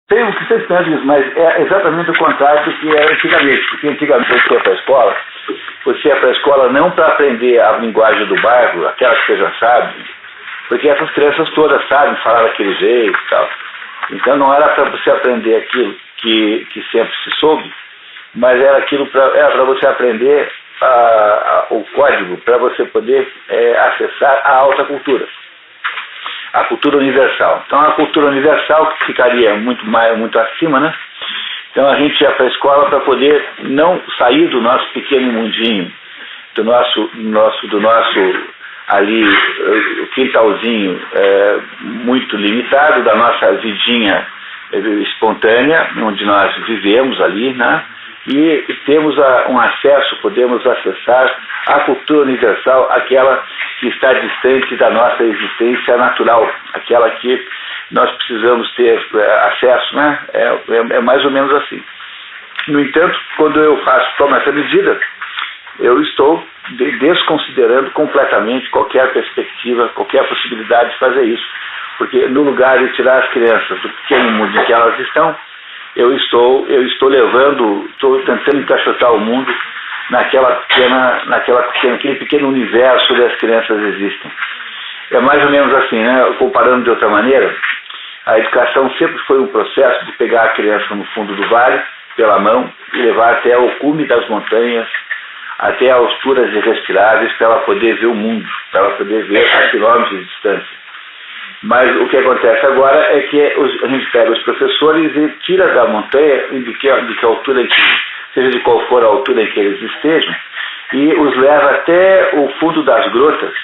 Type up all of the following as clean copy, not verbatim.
Tem o que vocês pensam isso, mas é exatamente o contrário do que era antigamente. Porque antigamente você ia para a escola não para aprender a linguagem do bairro, aquela que você já sabe, porque essas crianças todas sabem falar daquele jeito e tal. Então não era para você aprender aquilo que sempre se soube, mas era para você aprender o código para você poder acessar a alta cultura. A cultura universal. Então a cultura universal que ficaria muito acima, né? Então a gente ia para a escola para poder não sair do nosso pequeno mundinho, do nosso ali quintalzinho muito limitado, da nossa vidinha espontânea, onde nós vivemos ali, né? E temos um acesso, podemos acessar a cultura universal, aquela que está distante da nossa existência natural, aquela que nós precisamos ter acesso, né? É mais ou menos assim. No entanto, quando eu tomo essa medida, eu estou desconsiderando completamente qualquer perspectiva, qualquer possibilidade de fazer isso. Porque no lugar de tirar as crianças do pequeno mundo em que elas estão, eu estou tentando encaixotar o mundo naquele pequeno universo onde as crianças existem. É mais ou menos assim, né? Comparando de outra maneira, a educação sempre foi um processo de pegar a criança no fundo do vale, pela mão, e levar até o cume das montanhas, até alturas irrespiráveis, para ela poder ver o mundo, para ela poder ver a quilômetros de distância. Mas o que acontece agora é que a gente pega os professores e tira da montanha, de que altura, seja de qual for a altura em que eles estejam, e os leva até o fundo das grotas,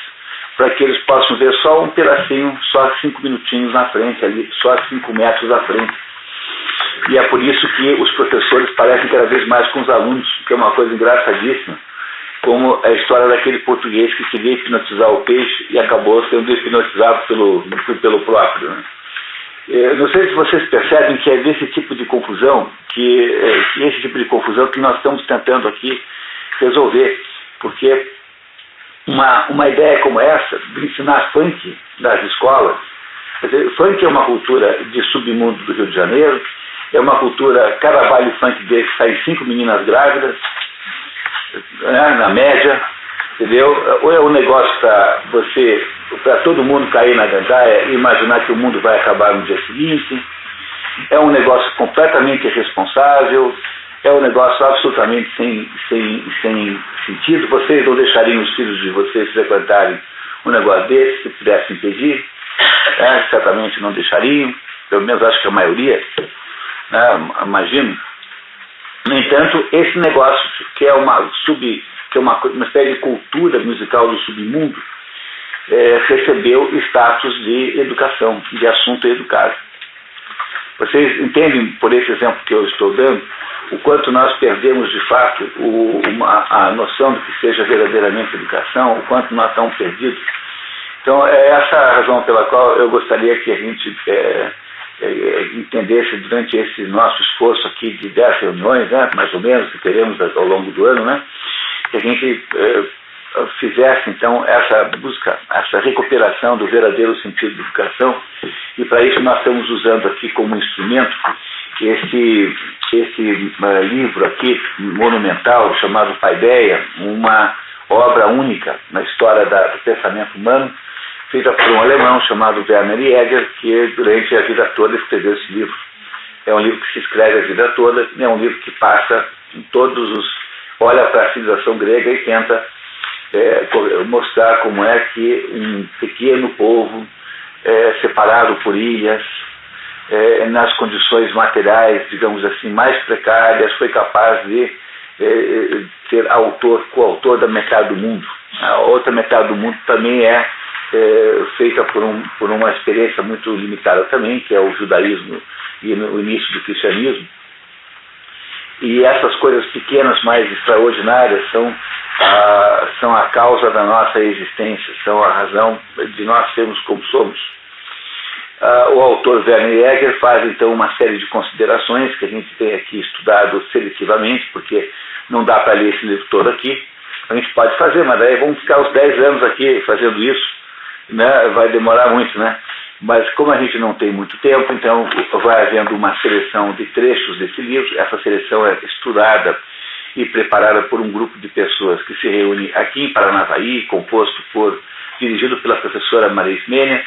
para que eles possam ver só um pedacinho, só 5 minutinhos na frente, ali, só 5 metros à frente. E é por isso que os professores parecem cada vez mais com os alunos, que é uma coisa engraçadíssima, como a história daquele português que queria hipnotizar o peixe e acabou sendo hipnotizado pelo próprio. Né? Não sei se vocês percebem que é desse tipo de confusão, esse tipo de confusão que nós estamos tentando aqui resolver, porque uma ideia como essa, de ensinar funk nas escolas, quer dizer, funk é uma cultura de submundo do Rio de Janeiro, é uma cultura, cada baile funk desse sai 5 meninas grávidas, né, na média, entendeu? Ou é um negócio para todo mundo cair na gandaia e imaginar que o mundo vai acabar no dia seguinte, é um negócio completamente irresponsável, é um negócio absolutamente sem sentido. Vocês não deixariam os filhos de vocês frequentarem um negócio desse, se pudessem impedir, né? Certamente não deixariam, pelo menos acho que a maioria, né? Imagino. No entanto, esse negócio, que é uma espécie de cultura musical do submundo, recebeu status de educação, de assunto educado. Vocês entendem, por esse exemplo que eu estou dando, o quanto nós perdemos de fato a noção do que seja verdadeiramente educação, o quanto nós estamos perdidos. Então, é essa a razão pela qual eu gostaria que a gente entendesse durante esse nosso esforço aqui de 10 reuniões, né, mais ou menos, que teremos ao longo do ano, né, que a gente fizesse, então, essa busca, essa recuperação do verdadeiro sentido da educação, e para isso nós estamos usando aqui como instrumento esse livro aqui, monumental, chamado Paideia, uma obra única na história do pensamento humano, feita por um alemão chamado Werner Jäger, que durante a vida toda escreveu esse livro. É um livro que se escreve a vida toda, é um livro que passa em olha para a civilização grega e tenta mostrar como é que um pequeno povo, separado por ilhas, nas condições materiais, digamos assim, mais precárias, foi capaz de ser coautor da metade do mundo. A outra metade do mundo também é feita por uma experiência muito limitada também, que é o judaísmo e o início do cristianismo. E essas coisas pequenas, mais extraordinárias, são a causa da nossa existência, são a razão de nós sermos como somos. O autor Werner Jäger faz então uma série de considerações que a gente tem aqui estudado seletivamente, porque não dá para ler esse livro todo aqui. A gente pode fazer, mas daí vamos ficar uns 10 anos aqui fazendo isso, né? Vai demorar muito, né? Mas como a gente não tem muito tempo, então vai havendo uma seleção de trechos desse livro. Essa seleção é estudada e preparada por um grupo de pessoas que se reúne aqui em Paranavaí, dirigido pela professora Maria Ismênia,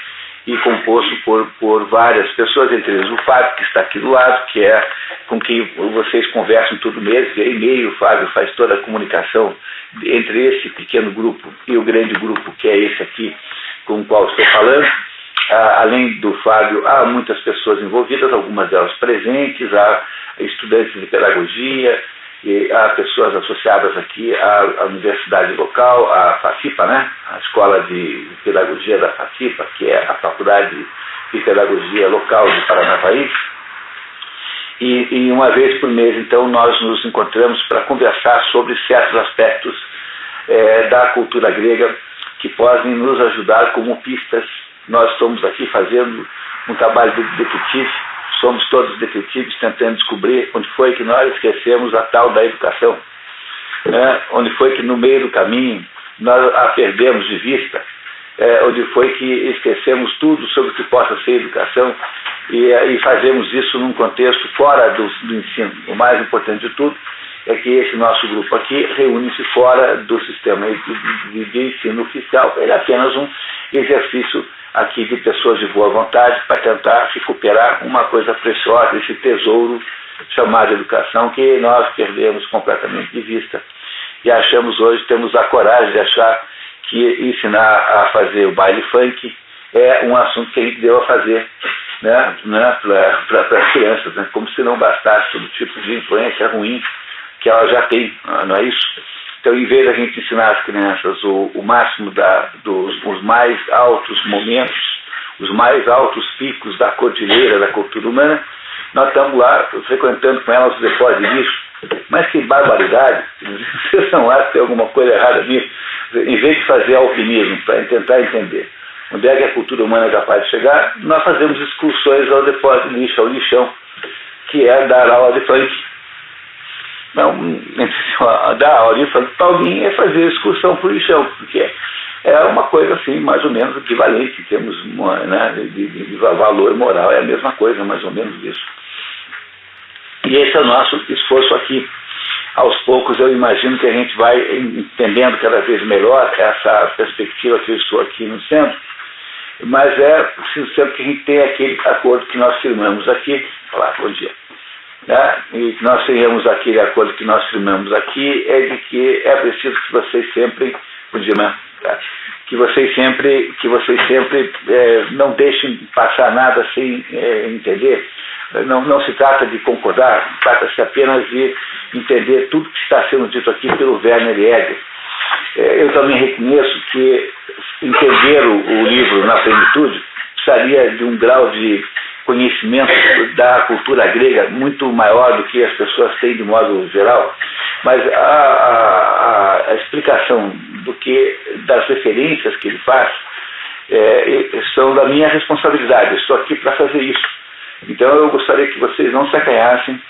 e composto por várias pessoas, entre eles o Fábio, que está aqui do lado, que é com quem vocês conversam todo mês, via e-mail. O Fábio faz toda a comunicação entre esse pequeno grupo e o grande grupo, que é esse aqui com o qual estou falando. Além do Fábio, há muitas pessoas envolvidas, algumas delas presentes, há estudantes de pedagogia, e há pessoas associadas aqui à universidade local, à FACIPA, né? A Escola de Pedagogia da FACIPA, que é a Faculdade de Pedagogia local de Paranavaí. E uma vez por mês, então, nós nos encontramos para conversar sobre certos aspectos da cultura grega que podem nos ajudar como pistas. Nós estamos aqui fazendo um trabalho de detetive. Somos todos detetives tentando descobrir onde foi que nós esquecemos a tal da educação, né? Onde foi que no meio do caminho nós a perdemos de vista, onde foi que esquecemos tudo sobre o que possa ser educação e fazemos isso num contexto fora do ensino. O mais importante de tudo é que esse nosso grupo aqui reúne-se fora do sistema de ensino oficial. Ele é apenas um exercício aqui de pessoas de boa vontade para tentar recuperar uma coisa preciosa, esse tesouro chamado educação, que nós perdemos completamente de vista. E achamos hoje, temos a coragem de achar que ensinar a fazer o baile funk é um assunto que a gente deu a fazer, né, para as crianças, né, como se não bastasse todo tipo de influência ruim que ela já tem, não é isso? Então, em vez da gente ensinar às crianças o máximo os mais altos momentos, os mais altos picos da cordilheira da cultura humana, nós estamos lá frequentando com elas os depósitos de lixo. Mas que barbaridade! Vocês não acham que tem alguma coisa errada nisso? Em vez de fazer alpinismo para tentar entender onde é que a cultura humana é capaz de chegar, nós fazemos excursões ao depósito de lixo, ao lixão, que é dar aula de funk. Não, dar aula de funk para alguém é fazer excursão para o lixão, porque é uma coisa assim, mais ou menos equivalente em termos, né, de valor moral, é a mesma coisa, mais ou menos isso. E esse é o nosso esforço aqui. Aos poucos eu imagino que a gente vai entendendo cada vez melhor essa perspectiva que eu estou aqui no centro, mas é preciso sempre que a gente tenha aquele acordo que nós firmamos aqui. Olá, bom dia. Né? E nós tenhamos aquele acordo que nós firmamos aqui, é de que é preciso que vocês sempre, bom dia mesmo, tá? que vocês sempre não deixem passar nada sem entender. Não se trata de concordar, trata-se apenas de entender tudo que está sendo dito aqui pelo Werner Jäger. Eu também reconheço que entender o livro na plenitude precisaria de um grau de conhecimento da cultura grega muito maior do que as pessoas têm de modo geral, mas a explicação das referências que ele faz são da minha responsabilidade. Eu estou aqui para fazer isso. Então eu gostaria que vocês não se acanhassem,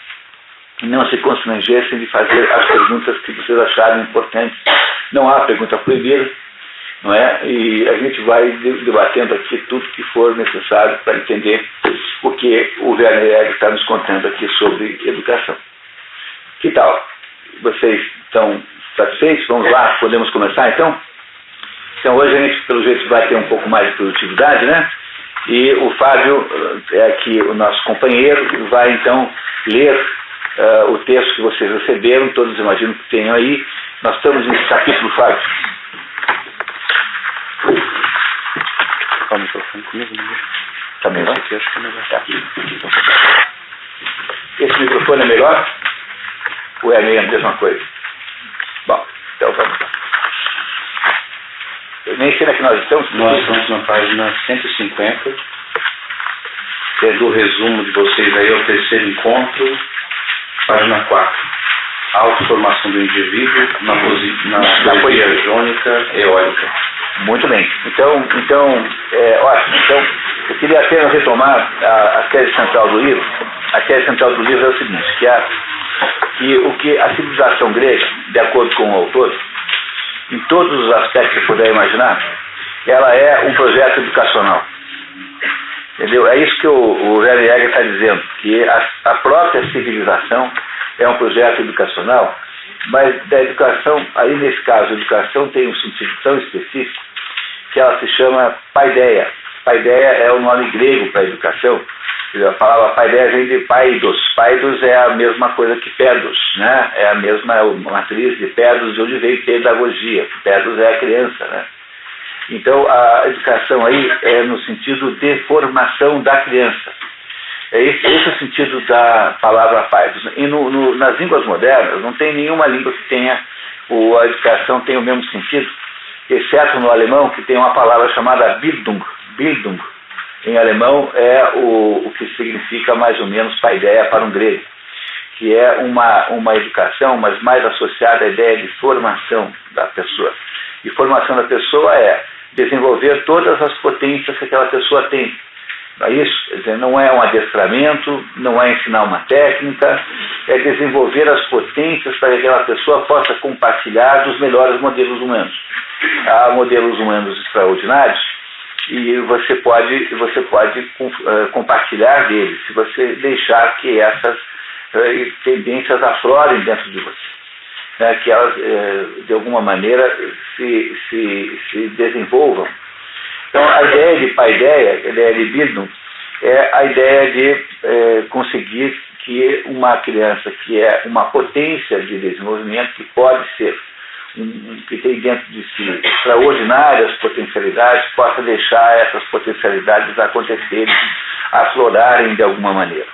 não se constrangessem de fazer as perguntas que vocês acharem importantes. Não há pergunta proibida, não é? E a gente vai debatendo aqui tudo que for necessário para entender o que o Werner Jäger está nos contando aqui sobre educação. Que tal? Vocês estão satisfeitos? Vamos lá, podemos começar então? Então hoje a gente, pelo jeito, vai ter um pouco mais de produtividade, né? E o Fábio, é aqui o nosso companheiro, vai então ler o texto que vocês receberam, todos imagino que tenham aí. Nós estamos nesse capítulo, Fábio. Qual o microfone comigo? Também vai? Aqui, acho que é melhor. Tá. Esse microfone é melhor? Ou é a mesma coisa? Bom, então vamos lá. Eu nem sei onde é que nós estamos. Nós estamos na página 150. Que é do resumo de vocês aí, ao terceiro encontro, página 4. A autoformação do indivíduo na poesia jônica eólica. Muito bem. Então, ótimo. Então, eu queria apenas retomar a tese central do livro. A tese central do livro é o seguinte, que a civilização grega, de acordo com o autor, em todos os aspectos que puder imaginar, ela é um projeto educacional. Entendeu? É isso que o Werner Jäger está dizendo, que a própria civilização é um projeto educacional, mas da educação, aí nesse caso, a educação tem um sentido tão específico que ela se chama paideia. Paideia é o nome grego para educação. A palavra paideia vem de paidos. Paidos é a mesma coisa que pedos, né? É a mesma matriz de pedos, de onde vem pedagogia. Pedos é a criança, né? Então, a educação aí é no sentido de formação da criança. Esse é o sentido da palavra paidos. E nas línguas modernas, não tem nenhuma língua que tenha, a educação tem o mesmo sentido, exceto no alemão, que tem uma palavra chamada Bildung. Bildung, em alemão, é o que significa mais ou menos paideia para um grego, que é uma educação, mas mais associada à ideia de formação da pessoa. E formação da pessoa é desenvolver todas as potências que aquela pessoa tem. Não é isso? Quer dizer, não é um adestramento, não é ensinar uma técnica, é desenvolver as potências para que aquela pessoa possa compartilhar dos melhores modelos humanos. Há modelos humanos extraordinários e você pode compartilhar deles se você deixar que essas tendências aflorem dentro de você. Que elas, de alguma maneira, se desenvolvam. Então, a ideia de paideia, a ideia de Bildung, é a ideia de conseguir que uma criança que é uma potência de desenvolvimento, que pode ser, que tem dentro de si extraordinárias potencialidades, possa deixar essas potencialidades acontecerem, aflorarem de alguma maneira.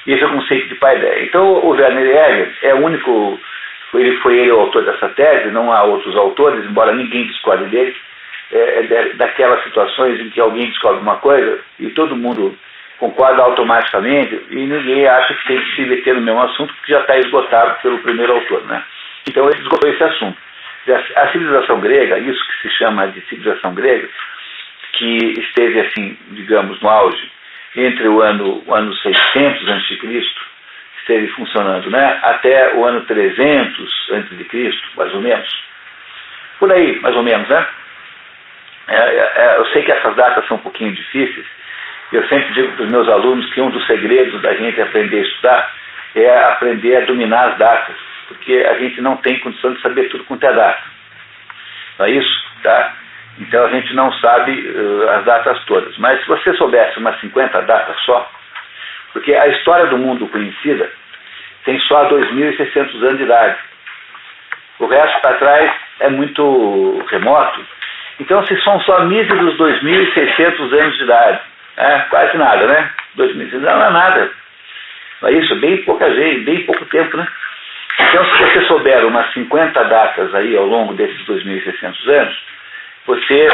Esse é o conceito de paideia. Então, o Werner Jäger é o único... Foi ele o autor dessa tese, não há outros autores, embora ninguém discorde dele, daquelas situações em que alguém descobre uma coisa e todo mundo concorda automaticamente e ninguém acha que tem que se meter no mesmo assunto porque já está esgotado pelo primeiro autor, né? Então ele esgotou esse assunto. A civilização grega, isso que se chama de civilização grega, que esteve assim, digamos, no auge entre o ano 600 a.C., esteve funcionando, né, até o ano 300 a.C., mais ou menos. Por aí, mais ou menos, né? Eu sei que essas datas são um pouquinho difíceis. Eu sempre digo para os meus alunos que um dos segredos da gente aprender a estudar é aprender a dominar as datas, porque a gente não tem condição de saber tudo quanto é data. Não é isso? Tá? Então a gente não sabe as datas todas. Mas se você soubesse umas 50 datas só, porque a história do mundo conhecida tem só 2.600 anos de idade. O resto para trás é muito remoto. Então, se são só míseros 2.600 anos de idade, quase nada, né? 2.600 não é nada. Não é isso? Bem pouca gente, bem pouco tempo, né? Então, se você souber umas 50 datas aí ao longo desses 2.600 anos, você,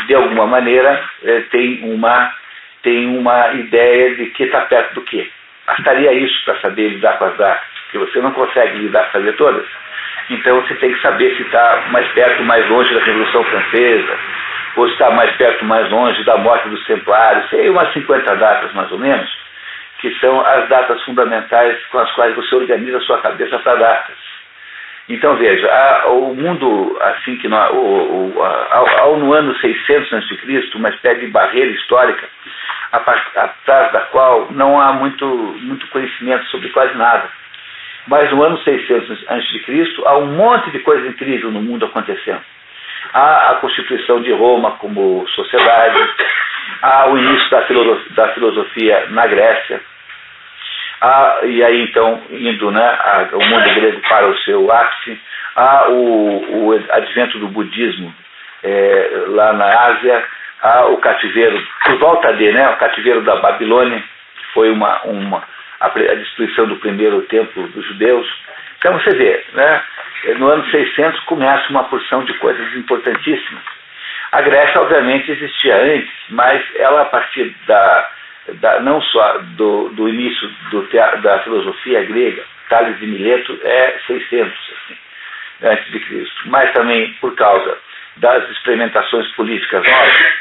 de alguma maneira, tem uma ideia de que está perto do quê. Bastaria isso para saber lidar com as datas, porque você não consegue saber todas. Então você tem que saber se está mais perto, mais longe da Revolução Francesa, ou se está mais perto, mais longe da morte dos Templários. Tem umas 50 datas, mais ou menos, que são as datas fundamentais com as quais você organiza a sua cabeça para datas. Então veja, o mundo, assim que no ano 600 a.C., uma espécie de barreira histórica, atrás da qual não há muito conhecimento sobre quase nada. Mas no ano 600 a.C., há um monte de coisa incrível no mundo acontecendo. Há a constituição de Roma como sociedade, há o início da filosofia na Grécia, e aí então indo, né, o mundo grego para o seu ápice, há o advento do budismo lá na Ásia, há o cativeiro, por volta o cativeiro da Babilônia, que foi a destruição do primeiro templo dos judeus. Então você vê, né, no ano 600 começa uma porção de coisas importantíssimas. A Grécia obviamente existia antes, mas ela a partir não só do início da filosofia grega, Tales de Mileto é 600 assim, antes de Cristo, mas também por causa das experimentações políticas novas.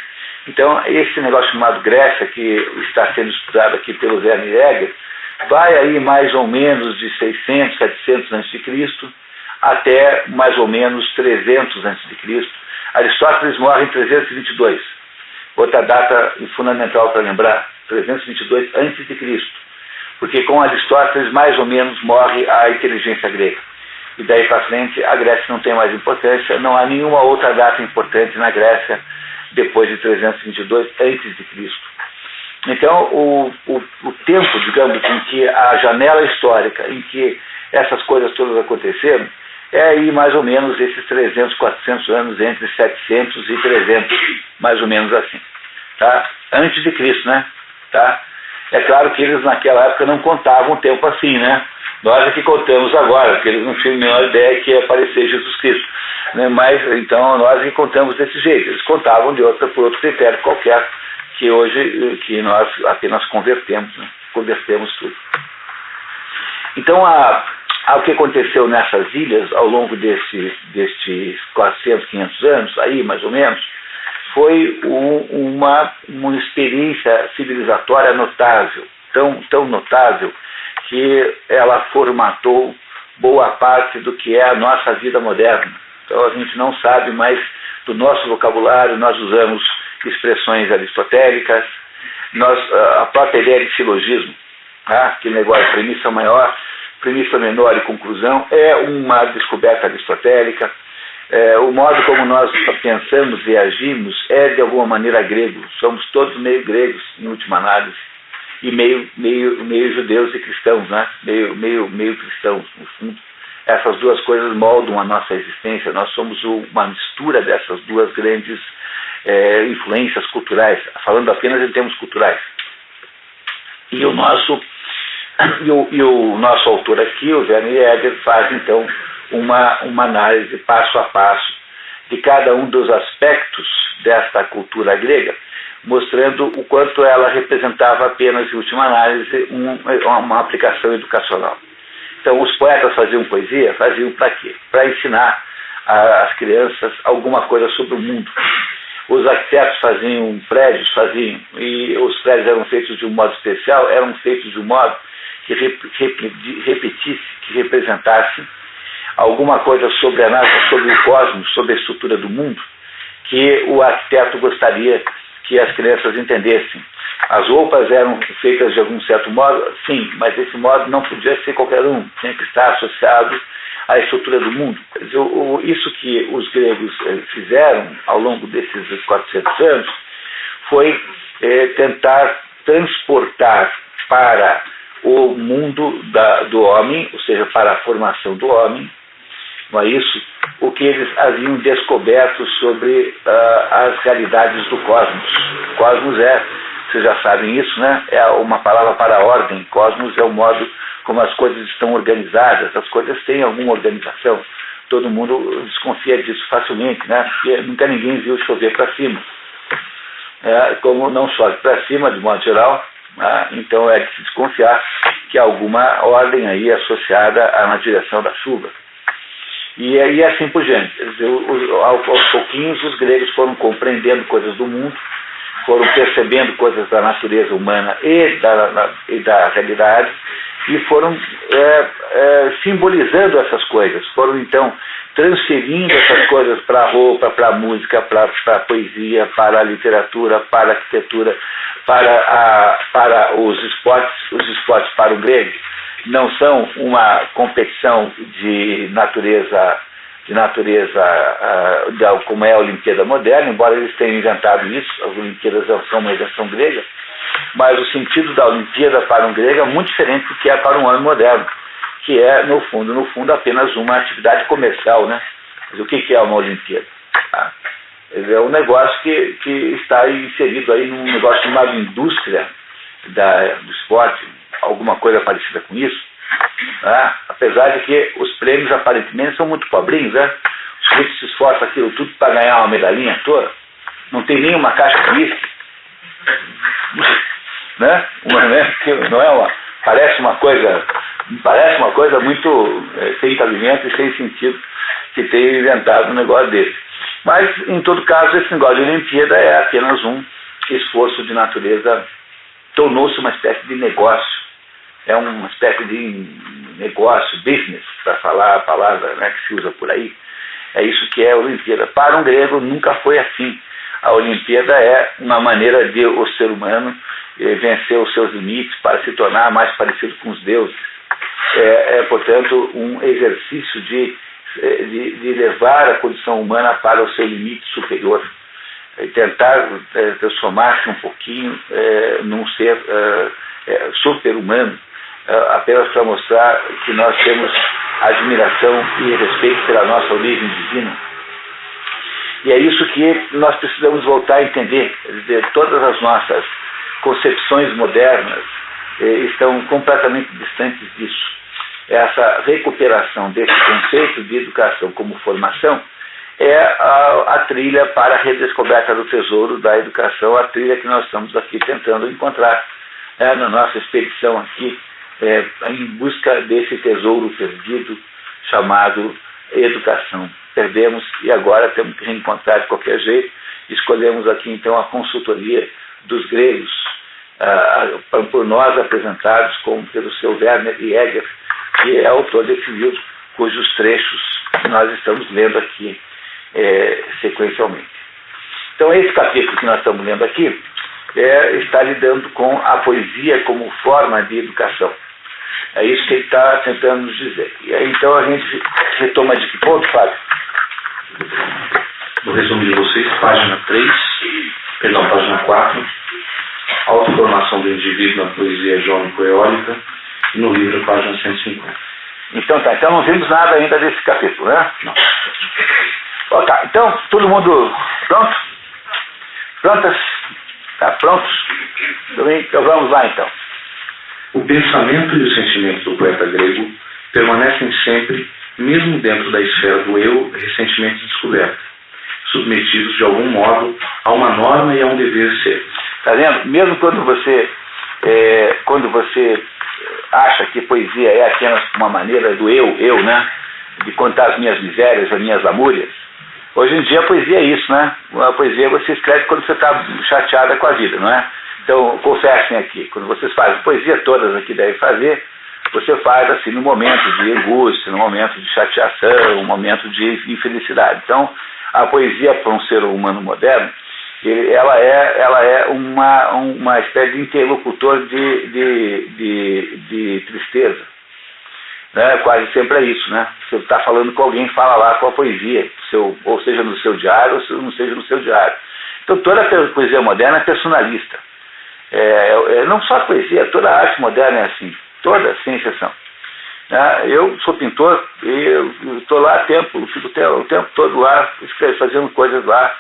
Então, esse negócio chamado Grécia, que está sendo estudado aqui pelo Werner Jäger, vai aí mais ou menos de 600, 700 a.C. até mais ou menos 300 a.C. Aristóteles morre em 322. Outra data fundamental para lembrar, 322 a.C., porque com Aristóteles mais ou menos morre a inteligência grega. E daí para frente a Grécia não tem mais importância, não há nenhuma outra data importante na Grécia depois de 322 a.C. Então o tempo, digamos, em que a janela histórica, em que essas coisas todas aconteceram, é aí mais ou menos esses 300, 400 anos, entre 700 e 300, mais ou menos assim, tá? Antes de Cristo, né? Tá? É claro que eles naquela época não contavam o tempo assim, né? Nós é que contamos agora, porque eles não tinham a menor ideia que ia aparecer Jesus Cristo, né? Mas então nós é que contamos desse jeito, eles contavam por outro critério qualquer, que hoje que nós apenas convertemos, né? Convertemos tudo. Então o que aconteceu nessas ilhas ao longo destes 400, 500 anos, aí mais ou menos, foi uma experiência civilizatória notável, tão notável, que ela formatou boa parte do que é a nossa vida moderna. Então a gente não sabe mais do nosso vocabulário, nós usamos expressões aristotélicas, a própria ideia de silogismo, aquele negócio, premissa maior, premissa menor e conclusão, é uma descoberta aristotélica. O modo como nós pensamos e agimos é de alguma maneira grego. Somos todos meio gregos, em última análise, e meio judeus e cristãos, né? meio cristãos, no fundo. Essas duas coisas moldam a nossa existência. Nós somos uma mistura dessas duas grandes influências culturais, falando apenas em termos culturais. E o nosso autor aqui, o Werner Jäger, faz então uma análise passo a passo de cada um dos aspectos desta cultura grega, mostrando o quanto ela representava apenas, em última análise, uma aplicação educacional. Então, os poetas faziam poesia, faziam para quê? Para ensinar às crianças alguma coisa sobre o mundo. Os arquitetos faziam prédios, e os prédios eram feitos de um modo especial, eram feitos de um modo que repetisse, que representasse alguma coisa sobre sobre o cosmos, sobre a estrutura do mundo, que o arquiteto gostaria que as crianças entendessem. As roupas eram feitas de algum certo modo, sim, mas esse modo não podia ser qualquer um, tinha que estar associado à estrutura do mundo. Quer dizer, isso que os gregos fizeram ao longo desses 400 anos foi tentar transportar para o mundo do homem, ou seja, para a formação do homem, não é isso? O que eles haviam descoberto sobre as realidades do cosmos. Cosmos vocês já sabem isso, né? É uma palavra para a ordem. Cosmos é o modo como as coisas estão organizadas. As coisas têm alguma organização. Todo mundo desconfia disso facilmente, né? Porque nunca ninguém viu chover para cima. Como não chove para cima, de modo geral, então é de se desconfiar que há alguma ordem aí associada na direção da chuva. E assim por diante. Quer dizer, aos pouquinhos os gregos foram compreendendo coisas do mundo, foram percebendo coisas da natureza humana e da realidade, e foram simbolizando essas coisas, foram então transferindo essas coisas para a roupa, para a música, para a poesia, para a literatura, para a arquitetura, para os esportes. Os esportes para o grego não são uma competição de natureza como é a Olimpíada moderna, embora eles tenham inventado isso. As Olimpíadas são uma invenção grega, mas o sentido da Olimpíada para um grego é muito diferente do que é para um homem moderno, que é, no fundo, apenas uma atividade comercial, né? Mas o que é uma Olimpíada? É um negócio que está inserido aí num negócio chamado indústria do esporte, alguma coisa parecida com isso. Apesar de que os prêmios aparentemente são muito pobrinhos, né? Os suíços se esforçam aquilo tudo para ganhar uma medalhinha toda, não tem nenhuma caixa de uísque, né? Não é parece uma coisa Me parece uma coisa muito sem cabimento e sem sentido que tenha inventado um negócio desse. Mas, em todo caso, esse negócio de Olimpíada é apenas um esforço de natureza, tornou-se uma espécie de negócio. É uma espécie de negócio, business, para falar a palavra, né, que se usa por aí. É isso que é a Olimpíada. Para um grego nunca foi assim. A Olimpíada é uma maneira de o ser humano vencer os seus limites para se tornar mais parecido com os deuses. Portanto, um exercício de levar a condição humana para o seu limite superior. Tentar transformar-se um pouquinho num ser super-humano, apenas para mostrar que nós temos admiração e respeito pela nossa origem divina. E é isso que nós precisamos voltar a entender. Quer dizer, todas as nossas concepções modernas estão completamente distantes disso. Essa recuperação desse conceito de educação como formação é a trilha para a redescoberta do tesouro da educação, a trilha que nós estamos aqui tentando encontrar na nossa expedição aqui, em busca desse tesouro perdido chamado educação. Perdemos e agora temos que reencontrar de qualquer jeito. Escolhemos aqui então a consultoria dos gregos, por nós apresentados como pelo seu Werner Jäger, que é autor desse livro, cujos trechos nós estamos lendo aqui sequencialmente. Então esse capítulo que nós estamos lendo aqui está lidando com a poesia como forma de educação. É isso que ele está tentando nos dizer. E aí, então a gente retoma de que ponto, Fábio? No resumo de vocês, página 4, autoformação do indivíduo na poesia jônico-eólica, e no livro, página 150. Então tá, então não vimos nada ainda desse capítulo, né? Não. Ok, então, todo mundo pronto? Prontas? Tá, prontos? Então vamos lá então. O pensamento e os sentimentos do poeta grego permanecem sempre, mesmo dentro da esfera do eu recentemente descoberta, submetidos de algum modo a uma norma e a um dever ser. Está vendo? Mesmo quando você acha que poesia é apenas uma maneira do eu, né? De contar as minhas misérias, as minhas lamúrias. Hoje em dia a poesia é isso, né? A poesia você escreve quando você está chateada com a vida, não é? Então, confessem aqui, quando vocês fazem poesia, todas aqui devem fazer, você faz assim no momento de angústia, no momento de chateação, no momento de infelicidade. Então, a poesia para um ser humano moderno, ela é uma espécie de interlocutor de tristeza. Né? Quase sempre é isso, né? Você está falando com alguém, fala lá com a poesia, ou seja no seu diário, ou não seja no seu diário. Então, toda a poesia moderna é personalista. Não só a poesia, toda a arte moderna é assim, toda, sem exceção. Eu sou pintor e estou lá fico o tempo todo lá, fazendo coisas lá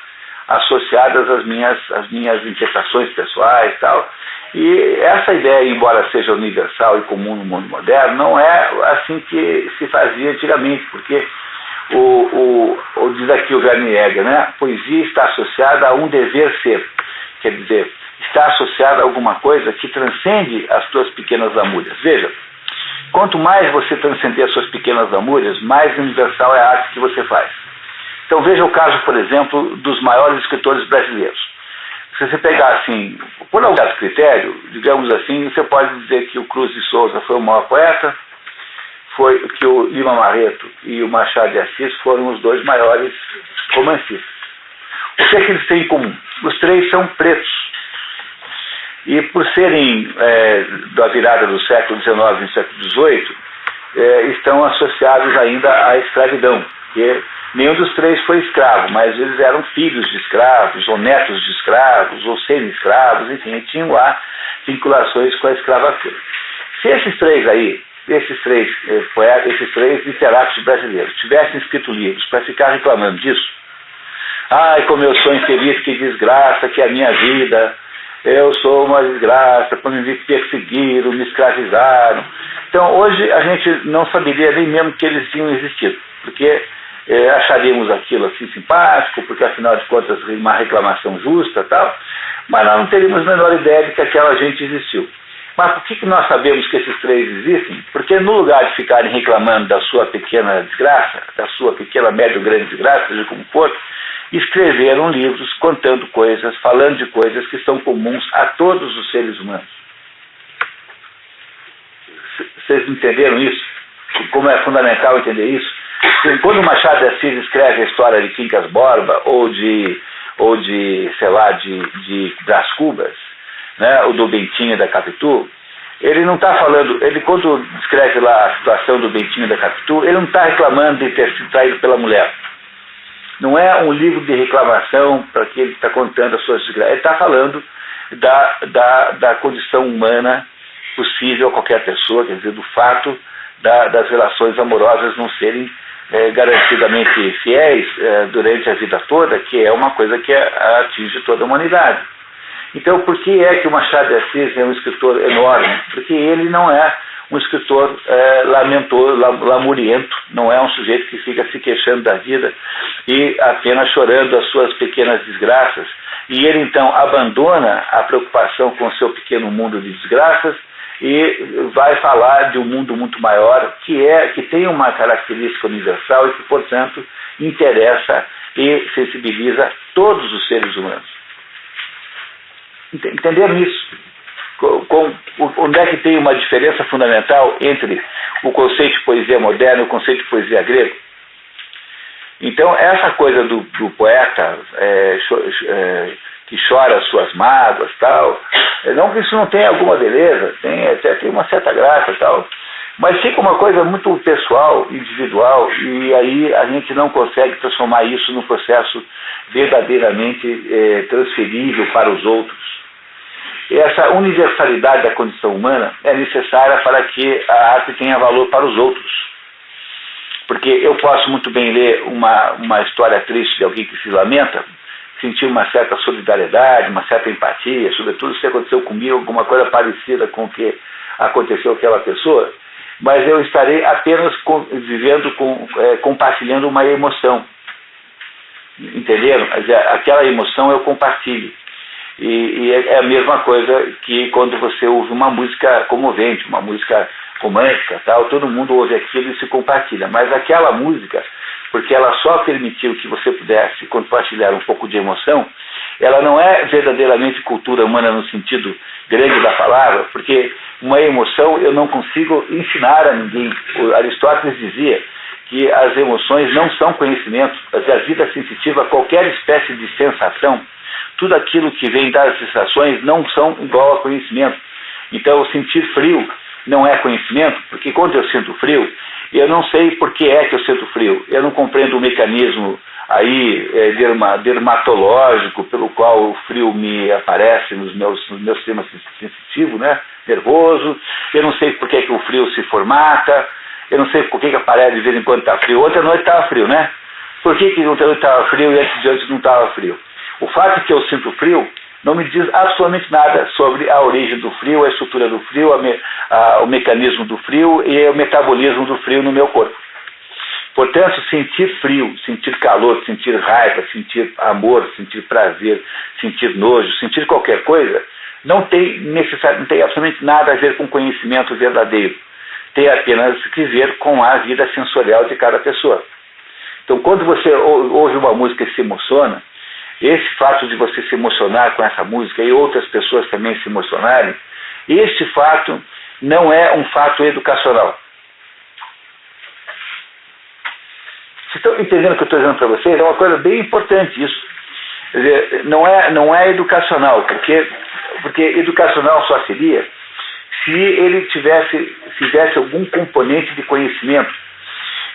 associadas às minhas inquietações pessoais e tal. E essa ideia, embora seja universal e comum no mundo moderno, não é assim que se fazia antigamente, porque diz aqui o Werner Jäger, né? A poesia está associada a um dever ser, quer dizer, está associada a alguma coisa que transcende as suas pequenas lamúrias. Veja, quanto mais você transcender as suas pequenas lamúrias, mais universal é a arte que você faz. Então veja o caso, por exemplo, dos maiores escritores brasileiros. Se você pegar assim, por algum critério, digamos assim, você pode dizer que o Cruz de Souza foi o maior poeta, que o Lima Barreto e o Machado de Assis foram os dois maiores romancistas. O que é que eles têm em comum? Os três são pretos. E por serem da virada do século XIX e século XVIII, estão associados ainda à escravidão, porque nenhum dos três foi escravo, mas eles eram filhos de escravos, ou netos de escravos, ou semi-escravos, enfim, tinham lá vinculações com a escravatura. Se esses três literatos brasileiros tivessem escrito livros para ficar reclamando disso, ai, como eu sou infeliz, que desgraça, que é a minha vida, eu sou uma desgraça, quando me perseguiram, me escravizaram. Então, hoje a gente não saberia nem mesmo que eles tinham existido, porque acharíamos aquilo assim simpático, porque afinal de contas uma reclamação justa e tal, mas nós não teríamos a menor ideia de que aquela gente existiu. Mas por que nós sabemos que esses três existem? Porque no lugar de ficarem reclamando da sua pequena desgraça, da sua pequena, média ou grande desgraça, seja como for, escreveram livros contando coisas, falando de coisas que são comuns a todos os seres humanos. Vocês entenderam isso? Como é fundamental entender isso? Quando Machado de Assis escreve a história de Quincas Borba ou de sei lá, de Brás Cubas, né, ou do Bentinho da Capitu, ele não está falando, ele quando descreve lá a situação do Bentinho da Capitu, ele não está reclamando de ter sido traído pela mulher. Não é um livro de reclamação para que ele está contando as suas desgraças. Ele está falando da condição humana possível a qualquer pessoa, quer dizer, do fato das relações amorosas não serem garantidamente fiéis durante a vida toda, que é uma coisa que atinge toda a humanidade. Então, por que é que o Machado de Assis é um escritor enorme? Porque ele não é um escritor lamuriento, não é um sujeito que fica se queixando da vida e apenas chorando as suas pequenas desgraças. E ele, então, abandona a preocupação com o seu pequeno mundo de desgraças e vai falar de um mundo muito maior, que tem uma característica universal e que, portanto, interessa e sensibiliza todos os seres humanos. Entenderam isso? Onde é que tem uma diferença fundamental entre o conceito de poesia moderna e o conceito de poesia grega? Então, essa coisa do poeta que chora as suas mágoas, tal, não que isso não tenha alguma beleza, até tem uma certa graça, tal, mas fica uma coisa muito pessoal, individual, e aí a gente não consegue transformar isso num processo verdadeiramente transferível para os outros. E essa universalidade da condição humana é necessária para que a arte tenha valor para os outros. Porque eu posso muito bem ler uma história triste de alguém que se lamenta, sentir uma certa solidariedade, uma certa empatia, sobretudo se aconteceu comigo alguma coisa parecida com o que aconteceu com aquela pessoa, mas eu estarei apenas compartilhando uma emoção. Entenderam? Aquela emoção eu compartilho. E é a mesma coisa que quando você ouve uma música comovente, uma música romântica, tal, todo mundo ouve aquilo e se compartilha. Mas aquela música, porque ela só permitiu que você pudesse compartilhar um pouco de emoção, ela não é verdadeiramente cultura humana no sentido grande da palavra, porque uma emoção eu não consigo ensinar a ninguém. Aristóteles dizia que as emoções não são conhecimento, a vida sensitiva, qualquer espécie de sensação, tudo aquilo que vem das sensações não são igual a conhecimento. Então, sentir frio não é conhecimento, porque quando eu sinto frio, eu não sei por que é que eu sinto frio. Eu não compreendo o mecanismo aí dermatológico pelo qual o frio me aparece no meu sistema sensitivo, né? Nervoso. Eu não sei por que o frio se formata. Eu não sei por que aparece de vez em quando está frio. Ontem à noite estava frio, né? Por que ontem à noite estava frio e antes de antes não estava frio? O fato de que eu sinto frio não me diz absolutamente nada sobre a origem do frio, a estrutura do frio, o mecanismo do frio e o metabolismo do frio no meu corpo. Portanto, sentir frio, sentir calor, sentir raiva, sentir amor, sentir prazer, sentir nojo, sentir qualquer coisa, não tem absolutamente nada a ver com conhecimento verdadeiro. Tem apenas que ver com a vida sensorial de cada pessoa. Então, quando você ouve uma música e se emociona, esse fato de você se emocionar com essa música e outras pessoas também se emocionarem, este fato não é um fato educacional. Vocês estão entendendo o que eu estou dizendo para vocês? É uma coisa bem importante isso. Quer dizer, não é educacional, porque educacional só seria se ele tivesse algum componente de conhecimento.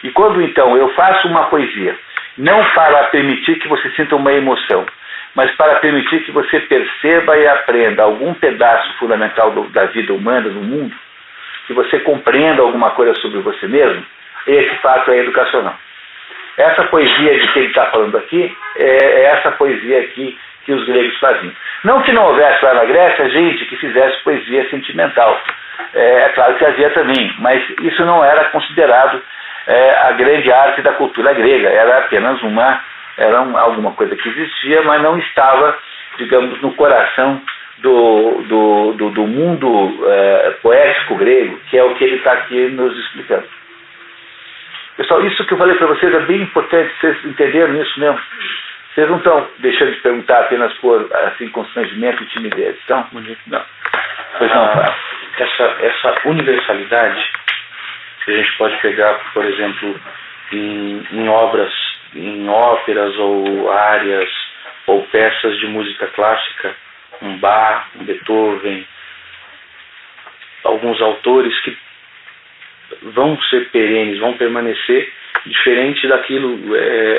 E quando então eu faço uma poesia, não para permitir que você sinta uma emoção, mas para permitir que você perceba e aprenda algum pedaço fundamental da vida humana, do mundo, que você compreenda alguma coisa sobre você mesmo, esse fato é educacional. Essa poesia de que ele está falando aqui é essa poesia aqui que os gregos faziam. Não que não houvesse lá na Grécia gente que fizesse poesia sentimental. É claro que havia também, mas isso não era considerado a grande arte da cultura grega. Era apenas alguma coisa que existia, mas não estava, digamos, no coração do mundo poético grego, que é o que ele está aqui nos explicando. Pessoal, isso que eu falei para vocês é bem importante, vocês entenderam isso mesmo? Vocês não estão deixando de perguntar apenas por assim, constrangimento e timidez, então? Não. Pois não, essa universalidade que a gente pode pegar, por exemplo, em obras, em óperas ou áreas ou peças de música clássica, um Bach, um Beethoven, alguns autores que vão ser perenes, vão permanecer, diferente daquilo.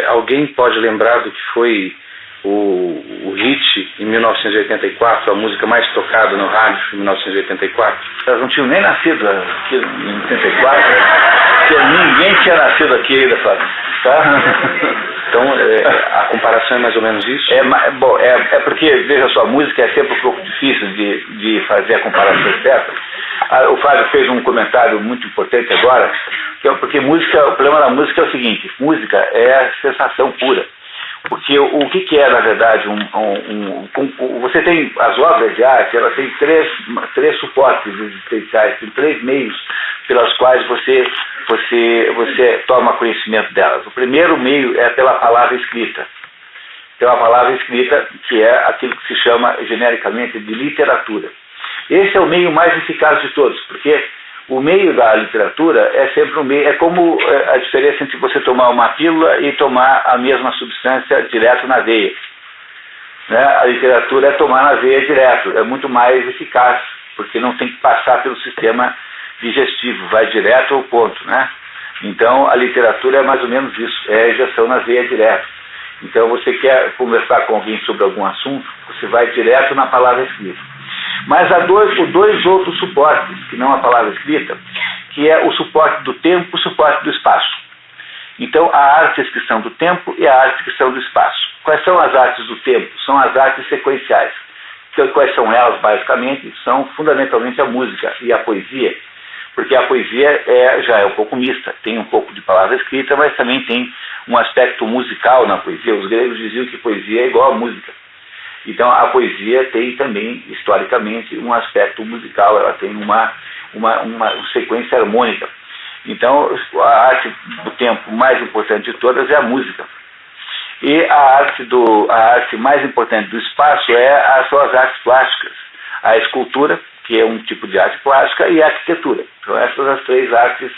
Alguém pode lembrar do que foi o hit em 1984, a música mais tocada no rádio em 1984? Elas não tinham nem nascido aqui em 84, porque ninguém tinha nascido aqui ainda, Fábio. Tá? Então, a comparação é mais ou menos isso? É porque, veja só, a música é sempre um pouco difícil de fazer a comparação certa. O Fábio fez um comentário muito importante agora, que é porque o problema da música é o seguinte: música é sensação pura. Porque o que é, na verdade, você tem as obras de arte, elas têm três suportes existenciais, tem 3 meios pelos quais você toma conhecimento delas. O primeiro meio é pela palavra escrita. Tem uma palavra escrita que é aquilo que se chama genericamente de literatura. Esse é o meio mais eficaz de todos, porque o meio da literatura é sempre um meio, é como a diferença entre você tomar uma pílula e tomar a mesma substância direto na veia. Né? A literatura é tomar na veia direto, é muito mais eficaz, porque não tem que passar pelo sistema digestivo, vai direto ao ponto. Né? Então a literatura é mais ou menos isso, é a injeção na veia direto. Então você quer conversar com alguém sobre algum assunto, você vai direto na palavra escrita. Mas há dois outros suportes, que não a palavra escrita, que é o suporte do tempo e o suporte do espaço. Então, a arte e a descrição do tempo e a arte e a descrição do espaço. Quais são as artes do tempo? São as artes sequenciais. Quais são elas, basicamente? São fundamentalmente a música e a poesia, porque a poesia já é um pouco mista, tem um pouco de palavra escrita, mas também tem um aspecto musical na poesia. Os gregos diziam que poesia é igual a música. Então a poesia tem também, historicamente, um aspecto musical, ela tem uma sequência harmônica. Então a arte do tempo mais importante de todas é a música. E a arte mais importante do espaço são as artes plásticas. A escultura, que é um tipo de arte plástica, e a arquitetura. Então essas são as 3 artes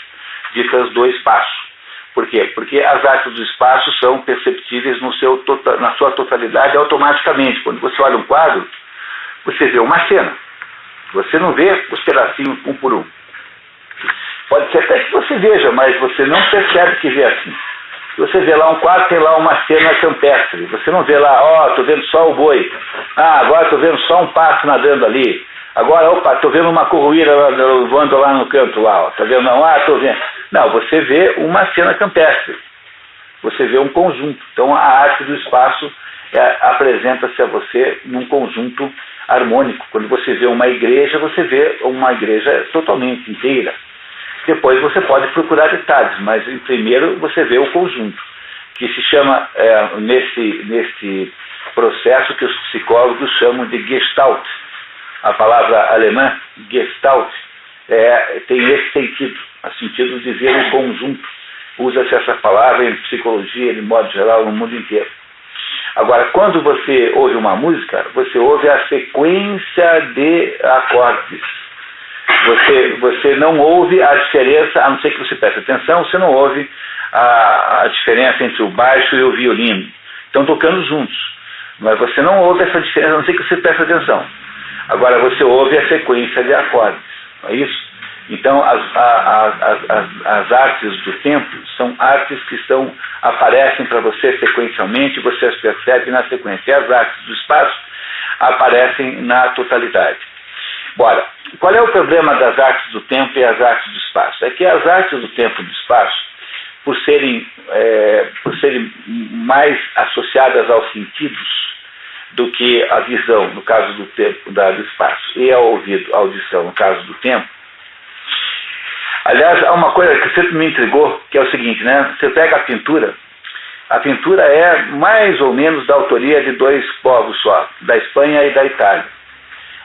ditas do espaço. Por quê? Porque as artes do espaço são perceptíveis na sua totalidade automaticamente. Quando você olha um quadro, você vê uma cena. Você não vê os pedacinhos um por um. Pode ser até que você veja, mas você não percebe que vê assim. Você vê lá um quadro, tem lá uma cena campestre. Você não vê lá, estou vendo só o boi. Agora estou vendo só um pato nadando ali. Agora, estou vendo uma corruíra voando lá no canto lá. Está vendo? Estou vendo. Não, você vê uma cena campestre. Você vê um conjunto. Então, a arte do espaço apresenta-se a você num conjunto harmônico. Quando você vê uma igreja, você vê uma igreja totalmente inteira. Depois você pode procurar detalhes, mas primeiro você vê o conjunto, que se chama, nesse processo que os psicólogos chamam de Gestalt. A palavra alemã, Gestalt, tem esse sentido, o sentido de ver um conjunto. Usa-se essa palavra em psicologia, de modo geral, no mundo inteiro. Agora, quando você ouve uma música, você ouve a sequência de acordes. Você não ouve a diferença, a não ser que você preste atenção, você não ouve a diferença entre o baixo e o violino. Estão tocando juntos. Mas você não ouve essa diferença, a não ser que você preste atenção. Agora você ouve a sequência de acordes, não é isso? Então as artes do tempo são artes que aparecem para você sequencialmente, você as percebe na sequência. E as artes do espaço aparecem na totalidade. Bora, qual é o problema das artes do tempo e as artes do espaço? É que as artes do tempo e do espaço, por serem mais associadas aos sentidos do que a visão, no caso do tempo, do espaço, e ao ouvido, a audição, no caso do tempo. Aliás, há uma coisa que sempre me intrigou, que é o seguinte, né? Você pega a pintura é mais ou menos da autoria de 2 povos só, da Espanha e da Itália.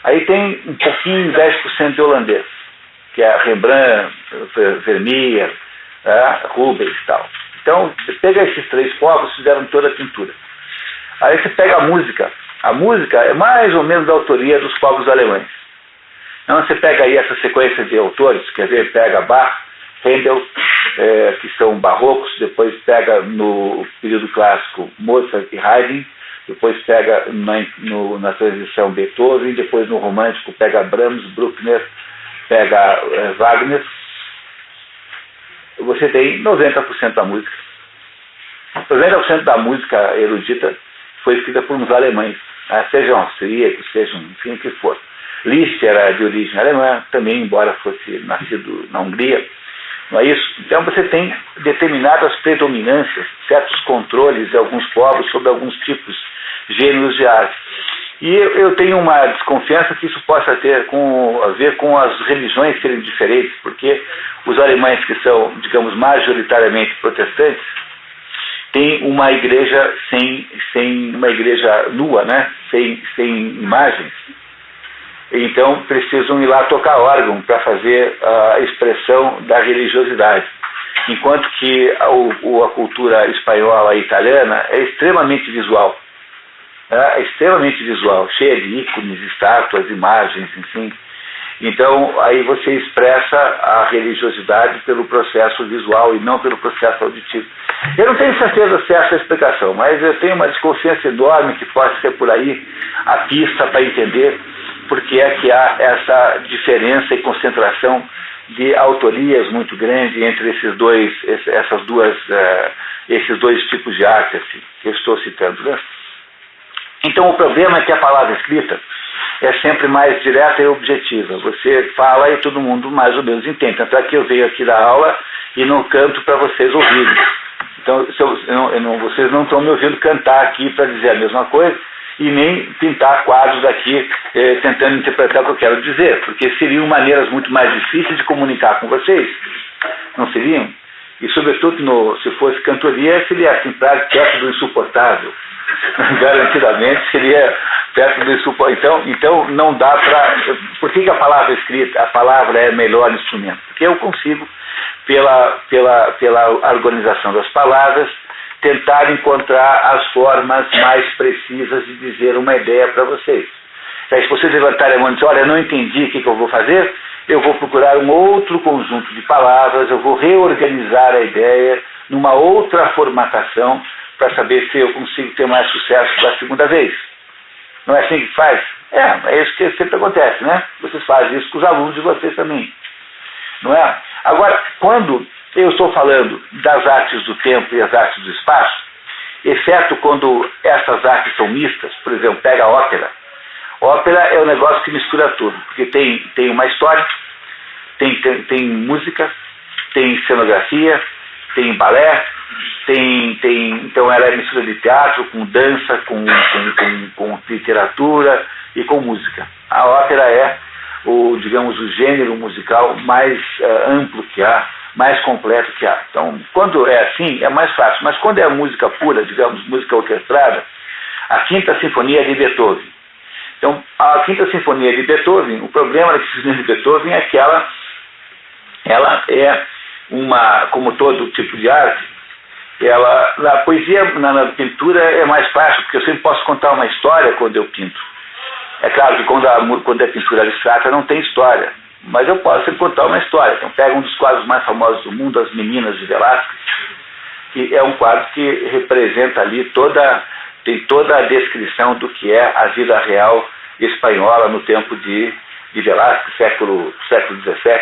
Aí tem um pouquinho, 10% de holandês, que é Rembrandt, Vermeer, Rubens e tal. Então, você pega esses 3 povos, fizeram toda a pintura. Aí você pega a música. A música é mais ou menos da autoria dos povos alemães. Então você pega aí essa sequência de autores, quer dizer, pega Bach, Handel, que são barrocos, depois pega no período clássico Mozart e Haydn, depois pega na transição Beethoven, depois no romântico pega Brahms, Bruckner, pega Wagner. Você tem 90% da música. 90% da música erudita foi escrita por uns alemães, sejam austríacos, sejam, enfim, o que for. Liszt era de origem alemã, também, embora fosse nascido na Hungria, não é isso? Então você tem determinadas predominâncias, certos controles de alguns povos sobre alguns tipos, gêneros de arte. E eu tenho uma desconfiança que isso possa ter a ver com as religiões serem diferentes, porque os alemães que são, digamos, majoritariamente protestantes, têm uma igreja uma igreja nua, né? sem imagens. Então precisam ir lá tocar órgão para fazer a expressão da religiosidade. Enquanto que a cultura espanhola e italiana é extremamente visual. É extremamente visual, cheia de ícones, estátuas, imagens, enfim. Então aí você expressa a religiosidade pelo processo visual e não pelo processo auditivo. Eu não tenho certeza se é essa a explicação, mas eu tenho uma desconfiança enorme que pode ser por aí a pista para entender porque é que há essa diferença e concentração de autorias muito grande entre esses dois tipos de arte assim, que eu estou citando, né? Então o problema é que a palavra escrita é sempre mais direta e objetiva. Você fala e todo mundo mais ou menos entende. Tanto é que eu venho aqui dar aula e não canto para vocês ouvirem. Então vocês não estão me ouvindo cantar aqui para dizer a mesma coisa e nem pintar quadros aqui tentando interpretar o que eu quero dizer, porque seriam maneiras muito mais difíceis de comunicar com vocês. Não seriam? E sobretudo se fosse cantoria, seria assim, perto do insuportável. Garantidamente seria perto do insuportável. Então não dá para... Por que a palavra escrita, a palavra é melhor instrumento? Porque eu consigo, pela organização das palavras, tentar encontrar as formas mais precisas de dizer uma ideia para vocês. Aí, se vocês levantarem a mão e disserem, olha, eu não entendi o que eu vou fazer, eu vou procurar um outro conjunto de palavras, eu vou reorganizar a ideia numa outra formatação para saber se eu consigo ter mais sucesso da segunda vez. Não é assim que faz? É isso que sempre acontece, né? Vocês fazem isso com os alunos de vocês também. Não é? Agora, quando eu estou falando das artes do tempo e as artes do espaço, exceto quando essas artes são mistas, por exemplo, pega a ópera. Ópera é um negócio que mistura tudo, porque tem uma história, tem música, tem cenografia, tem balé, então ela é mistura de teatro com dança, com literatura e com música. A ópera é o gênero musical mais amplo que há, mais completo que há. Então, quando é assim, é mais fácil. Mas quando é música pura, digamos, música orquestrada, a Quinta Sinfonia de Beethoven. Então, a Quinta Sinfonia de Beethoven, o problema da Quinta Sinfonia de Beethoven é que ela é como todo tipo de arte, na poesia, na pintura é mais fácil, porque eu sempre posso contar uma história quando eu pinto. É claro que quando é pintura abstrata não tem história, mas eu posso sempre contar uma história. Então pega um dos quadros mais famosos do mundo, As Meninas de Velázquez, que é um quadro que representa ali tem toda a descrição do que é a vida real espanhola no tempo de Velázquez, século XVII,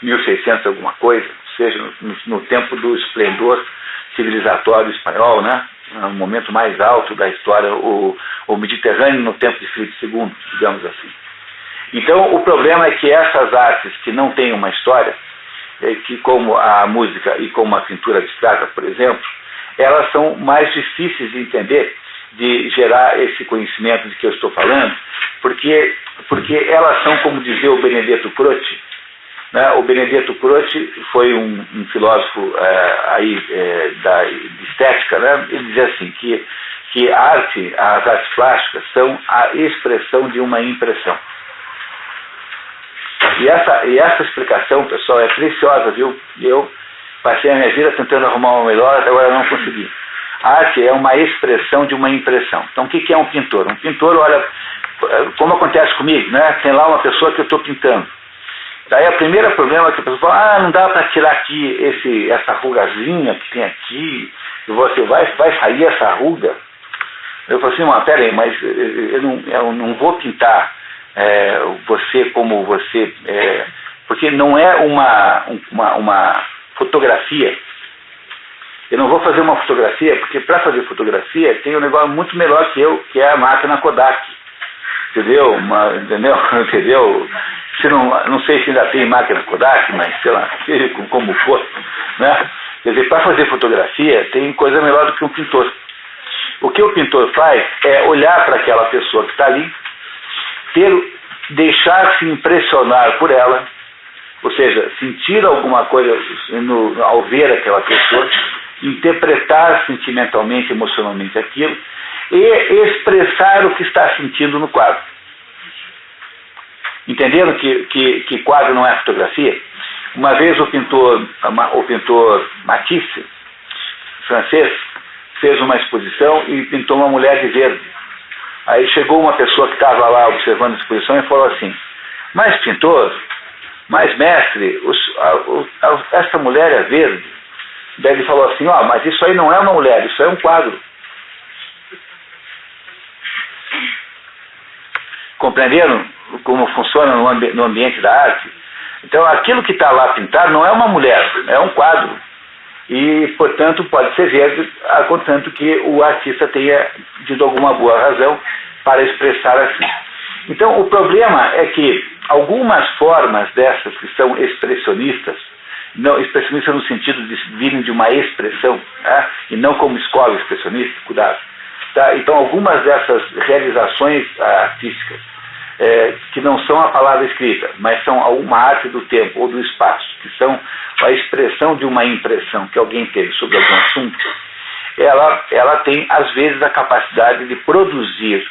1600 alguma coisa, ou seja, no tempo do esplendor civilizatório espanhol, né? No momento mais alto da história, o Mediterrâneo no tempo de Filipe II, digamos assim. Então, o problema é que essas artes que não têm uma história, que como a música e como a pintura abstrata, por exemplo, elas são mais difíceis de entender, de gerar esse conhecimento de que eu estou falando, porque elas são, como dizia o Benedetto Croce, né? O Benedetto Croce foi um filósofo de estética, né? Ele dizia assim, que que as artes plásticas são a expressão de uma impressão. E essa explicação, pessoal, é preciosa, viu? Eu passei a minha vida tentando arrumar uma melhor, até agora não consegui. A arte é uma expressão de uma impressão. Então, o que é um pintor? Um pintor, olha, como acontece comigo, né? Tem lá uma pessoa que eu estou pintando. Daí o primeiro problema é que a pessoa fala, não dá para tirar aqui essa rugazinha que tem aqui, e você vai sair essa ruga. Eu falo assim, pera aí, mas eu não vou pintar você como você, porque não é uma fotografia. Eu não vou fazer uma fotografia, porque para fazer fotografia tem um negócio muito melhor que eu, que é a máquina Kodak. Entendeu? Entendeu? Não sei se ainda tem máquina Kodak, mas sei lá, seja como for. Né? Quer dizer, para fazer fotografia tem coisa melhor do que um pintor. O que o pintor faz é olhar para aquela pessoa que está ali, deixar-se impressionar por ela, ou seja, sentir alguma coisa ao ver aquela pessoa, interpretar sentimentalmente, emocionalmente aquilo e expressar o que está sentindo no quadro. Entenderam que quadro não é fotografia? Uma vez o pintor Matisse, francês, fez uma exposição e pintou uma mulher de verde. Aí chegou uma pessoa que estava lá observando a exposição e falou assim, mas pintor, mas mestre, essa mulher é verde. Daí ele falou assim, mas isso aí não é uma mulher, isso é um quadro. Compreenderam como funciona no ambiente da arte? Então aquilo que está lá pintado não é uma mulher, é um quadro. E, portanto, pode ser verde, contanto que o artista tenha tido alguma boa razão para expressar assim. Então, o problema é que algumas formas dessas que são expressionistas, não expressionistas no sentido de virem de uma expressão, né, e não como escola expressionista, cuidado. Tá? Então, algumas dessas realizações artísticas, que não são a palavra escrita, mas são uma arte do tempo ou do espaço, que são a expressão de uma impressão que alguém teve sobre algum assunto, ela tem, às vezes, a capacidade de produzir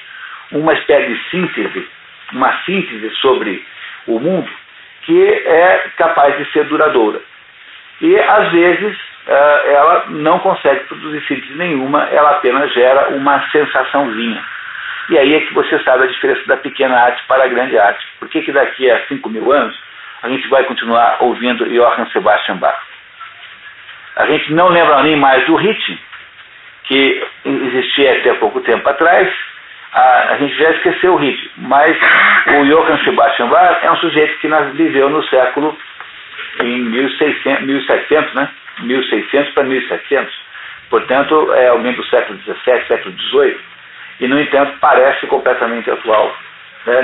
uma espécie de síntese, uma síntese sobre o mundo, que é capaz de ser duradoura. E, às vezes, ela não consegue produzir síntese nenhuma, ela apenas gera uma sensaçãozinha. E aí é que você sabe a diferença da pequena arte para a grande arte. Por que daqui a 5.000 anos a gente vai continuar ouvindo Johann Sebastian Bach? A gente não lembra nem mais do ritmo, que existia até pouco tempo atrás. A gente já esqueceu o ritmo, mas o Johann Sebastian Bach é um sujeito que viveu no século em 1700, né? 1600 para 1700. Portanto, é alguém do século XVII, século XVIII. E, no entanto, parece completamente atual.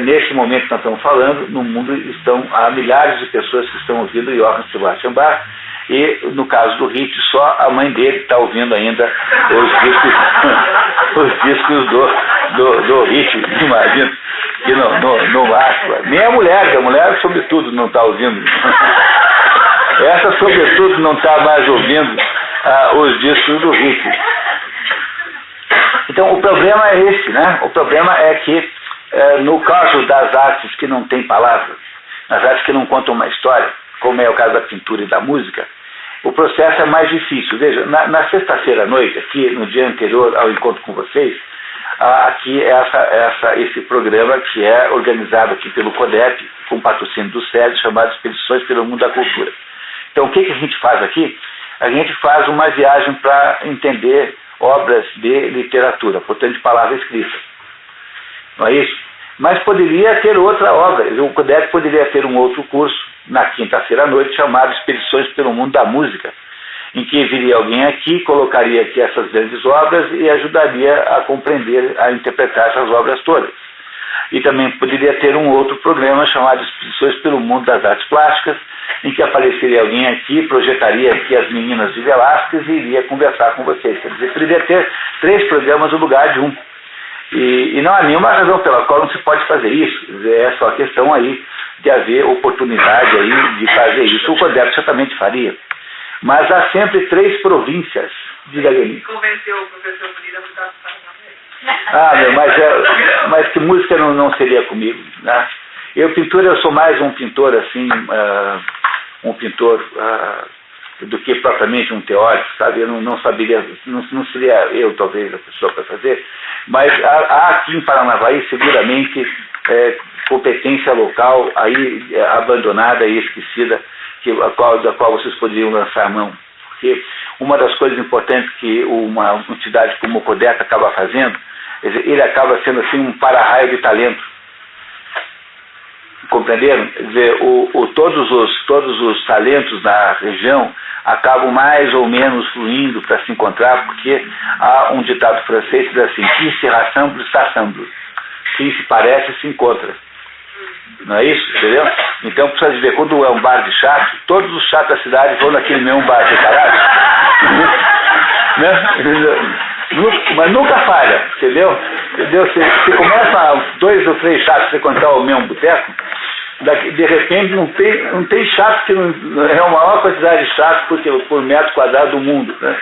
Nesse momento que nós estamos falando, no mundo há milhares de pessoas que estão ouvindo Johann Sebastian Bach, e, no caso do Ritchie, só a mãe dele está ouvindo ainda os discos do Ritchie, imagina, que no máximo. Nem a mulher, sobretudo, não está ouvindo. Essa, sobretudo, não está mais ouvindo os discos do Ritchie. Então, o problema é esse, né? O problema é que, no caso das artes que não têm palavras, nas artes que não contam uma história, como é o caso da pintura e da música, o processo é mais difícil. Veja, na sexta-feira à noite, aqui no dia anterior ao encontro com vocês, aqui esse programa que é organizado aqui pelo CODEP, com patrocínio do SESI, chamado Expedições pelo Mundo da Cultura. Então, o que a gente faz aqui? A gente faz uma viagem para entender obras de literatura, portanto de palavra escrita. Não é isso? Mas poderia ter outra obra. O CODEP poderia ter um outro curso na quinta-feira à noite chamado Expedições pelo Mundo da Música, em que viria alguém aqui, colocaria aqui essas grandes obras e ajudaria a compreender, a interpretar essas obras todas. E também poderia ter um outro programa chamado Expedições pelo Mundo das Artes Plásticas, em que apareceria alguém aqui, projetaria aqui as meninas de Velázquez e iria conversar com vocês. Quer dizer, poderia ter 3 programas no lugar de um. E não há nenhuma razão pela qual não se pode fazer isso. Quer dizer, é só questão aí de haver oportunidade aí de fazer isso. O CODEP certamente faria. Mas há sempre 3 províncias. Diga aí. Convenceu o professor Bonita a mudar para Mas que música não seria comigo, né? Pintura, eu sou mais um pintor, assim, do que propriamente um teórico, sabe? Eu não saberia, não seria eu, talvez, a pessoa para fazer, mas há aqui em Paranavaí, seguramente, competência local aí abandonada e esquecida, da qual vocês poderiam lançar a mão. Porque uma das coisas importantes que uma entidade como o CODET acaba fazendo, ele acaba sendo assim um para-raio de talento. Compreenderam? Quer dizer, todos os talentos da região acabam mais ou menos fluindo para se encontrar, porque há um ditado francês que diz assim: qui se rassemble, s'assemble. Quem se parece, se encontra. Não é isso? Entendeu? Então precisa de ver, quando é um bar de chato, todos os chatos da cidade vão naquele mesmo bar separado. Né? Mas nunca falha, entendeu? Se começa 2 ou 3 chatos a frequentar o mesmo boteco, de repente não tem chato que não é a maior quantidade de chato por metro quadrado do mundo. Né?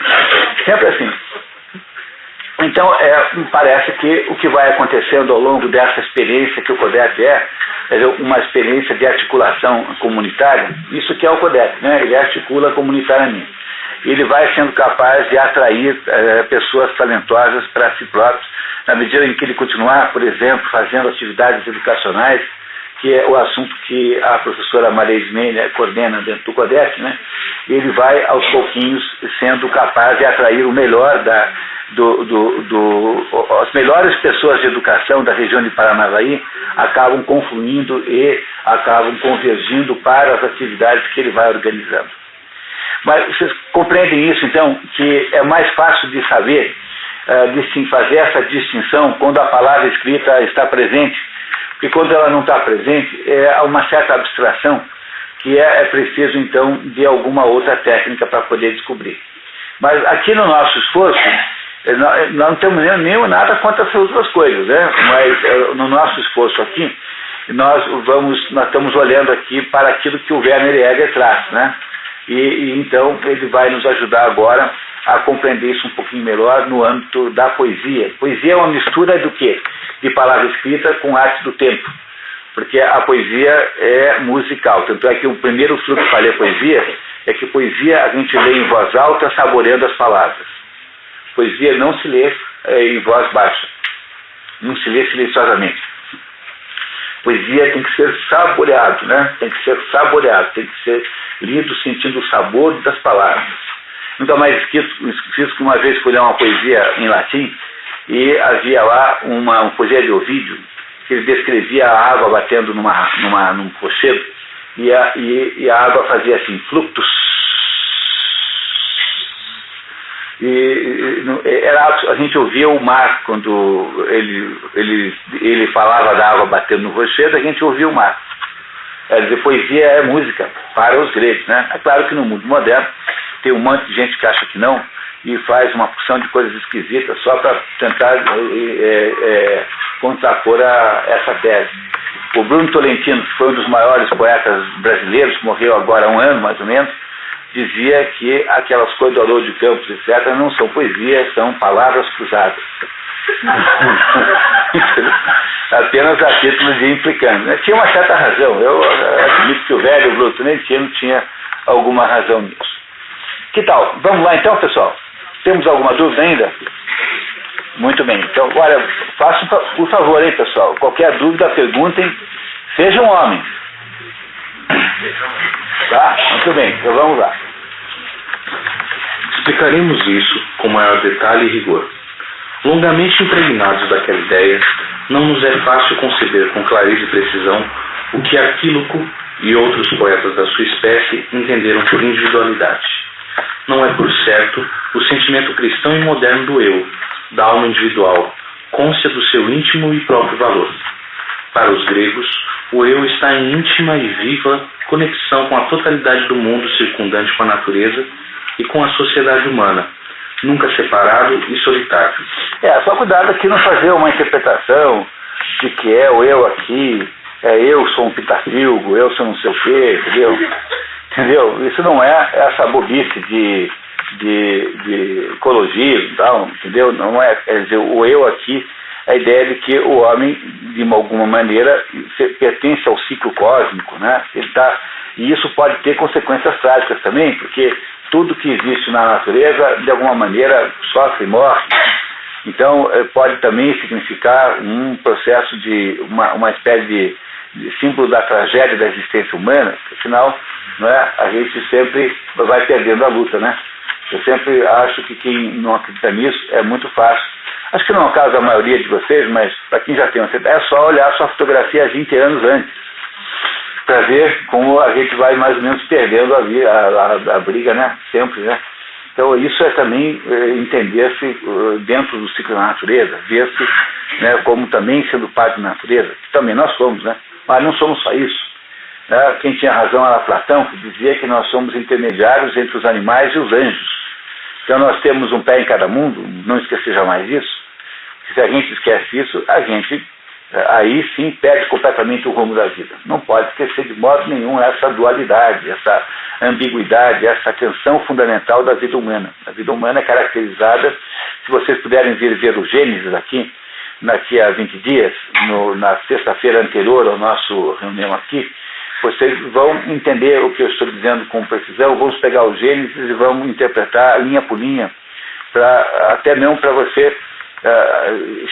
Sempre assim. Então, me parece que o que vai acontecendo ao longo dessa experiência que o CODET é uma experiência de articulação comunitária, isso que é o CODET, né? Ele articula comunitariamente. Ele vai sendo capaz de atrair pessoas talentosas para si próprio, na medida em que ele continuar, por exemplo, fazendo atividades educacionais, que é o assunto que a professora Maria Ismênia coordena dentro do CODET, né? Ele vai, aos pouquinhos, sendo capaz de atrair o melhor as melhores pessoas de educação da região de Paranavaí acabam confluindo e acabam convergindo para as atividades que ele vai organizando. Mas vocês compreendem isso, então, que é mais fácil de saber, de sim fazer essa distinção quando a palavra escrita está presente, porque quando ela não está presente, há uma certa abstração que é preciso, então, de alguma outra técnica para poder descobrir. Mas aqui no nosso esforço, nós não temos nem nada contra essas outras coisas, né? Mas no nosso esforço aqui, nós estamos olhando aqui para aquilo que o Werner Jäger traz, né? E então ele vai nos ajudar agora a compreender isso um pouquinho melhor no âmbito da poesia. Poesia é uma mistura do quê? De palavra escrita com arte do tempo, porque a poesia é musical. Tanto é que o primeiro fluxo para ler poesia é que poesia a gente lê em voz alta, saboreando as palavras. Poesia não se lê em voz baixa, não se lê silenciosamente. Poesia tem que ser saboreado, né? Tem que ser saboreado, tem que ser lido sentindo o sabor das palavras. Nunca mais escrito que uma vez fui ler uma poesia em latim e havia lá uma poesia de Ovídio que ele descrevia a água batendo num rochedo e a água fazia assim, fluctus. A gente ouvia o mar quando ele falava da água batendo no rochedo, a gente ouvia o mar. Poesia é música para os gregos, né? É claro que no mundo moderno tem um monte de gente que acha que não e faz uma porção de coisas esquisitas só para tentar contrapor essa tese. O Bruno Tolentino, que foi um dos maiores poetas brasileiros, morreu agora há um ano mais ou menos, dizia que aquelas coisas do Haroldo de Campos, etc., não são poesias, são palavras cruzadas. Apenas a título de implicando. Tinha uma certa razão. Eu admito que o velho Bruno Tolentino tinha alguma razão nisso. Que tal? Vamos lá então, pessoal? Temos alguma dúvida ainda? Muito bem. Então, olha, façam por favor, hein, pessoal. Qualquer dúvida, perguntem. Sejam homens. Tá? Muito bem. Então vamos lá. Explicaremos isso com maior detalhe e rigor. Longamente impregnados daquela ideia, não nos é fácil conceber com clareza e precisão o que Aquíloco e outros poetas da sua espécie entenderam por individualidade. Não é, por certo, o sentimento cristão e moderno do eu, da alma individual, cônscia do seu íntimo e próprio valor. Para os gregos, o eu está em íntima e viva conexão com a totalidade do mundo circundante com a natureza e com a sociedade humana, nunca separado e solitário. Só cuidado aqui não fazer uma interpretação de que é o eu aqui, eu sou um pitafilgo, eu sou não sei o quê, entendeu? Isso não é essa bobice de de ecologia e tal, entendeu? Não é, quer dizer, o eu aqui, a ideia de que o homem, de alguma maneira, pertence ao ciclo cósmico, né? E isso pode ter consequências trágicas também, porque tudo que existe na natureza, de alguma maneira, sofre e morre. Então, pode também significar um processo de uma espécie de símbolo da tragédia da existência humana, que, afinal, não é, a gente sempre vai perdendo a luta, né? Eu sempre acho que quem não acredita nisso é muito fácil. Acho que não é o caso da maioria de vocês, mas para quem já tem uma certa, é só olhar a sua fotografia 20 anos antes, para ver como a gente vai mais ou menos perdendo a briga, né? Sempre, né? Então isso é também entender-se dentro do ciclo da natureza, ver-se, né, como também sendo parte da natureza, que também nós somos, né? Mas não somos só isso. Né? Quem tinha razão era Platão, que dizia que nós somos intermediários entre os animais e os anjos. Então nós temos um pé em cada mundo, não esquecer jamais isso. Se a gente esquece isso, a gente aí sim perde completamente o rumo da vida. Não pode esquecer de modo nenhum essa dualidade, essa ambiguidade, essa tensão fundamental da vida humana. A vida humana é caracterizada, se vocês puderem vir ver o Gênesis daqui a 20 dias, na sexta-feira anterior ao nosso reunião aqui, vocês vão entender o que eu estou dizendo com precisão, vamos pegar o Gênesis e vamos interpretar linha por linha, até mesmo para você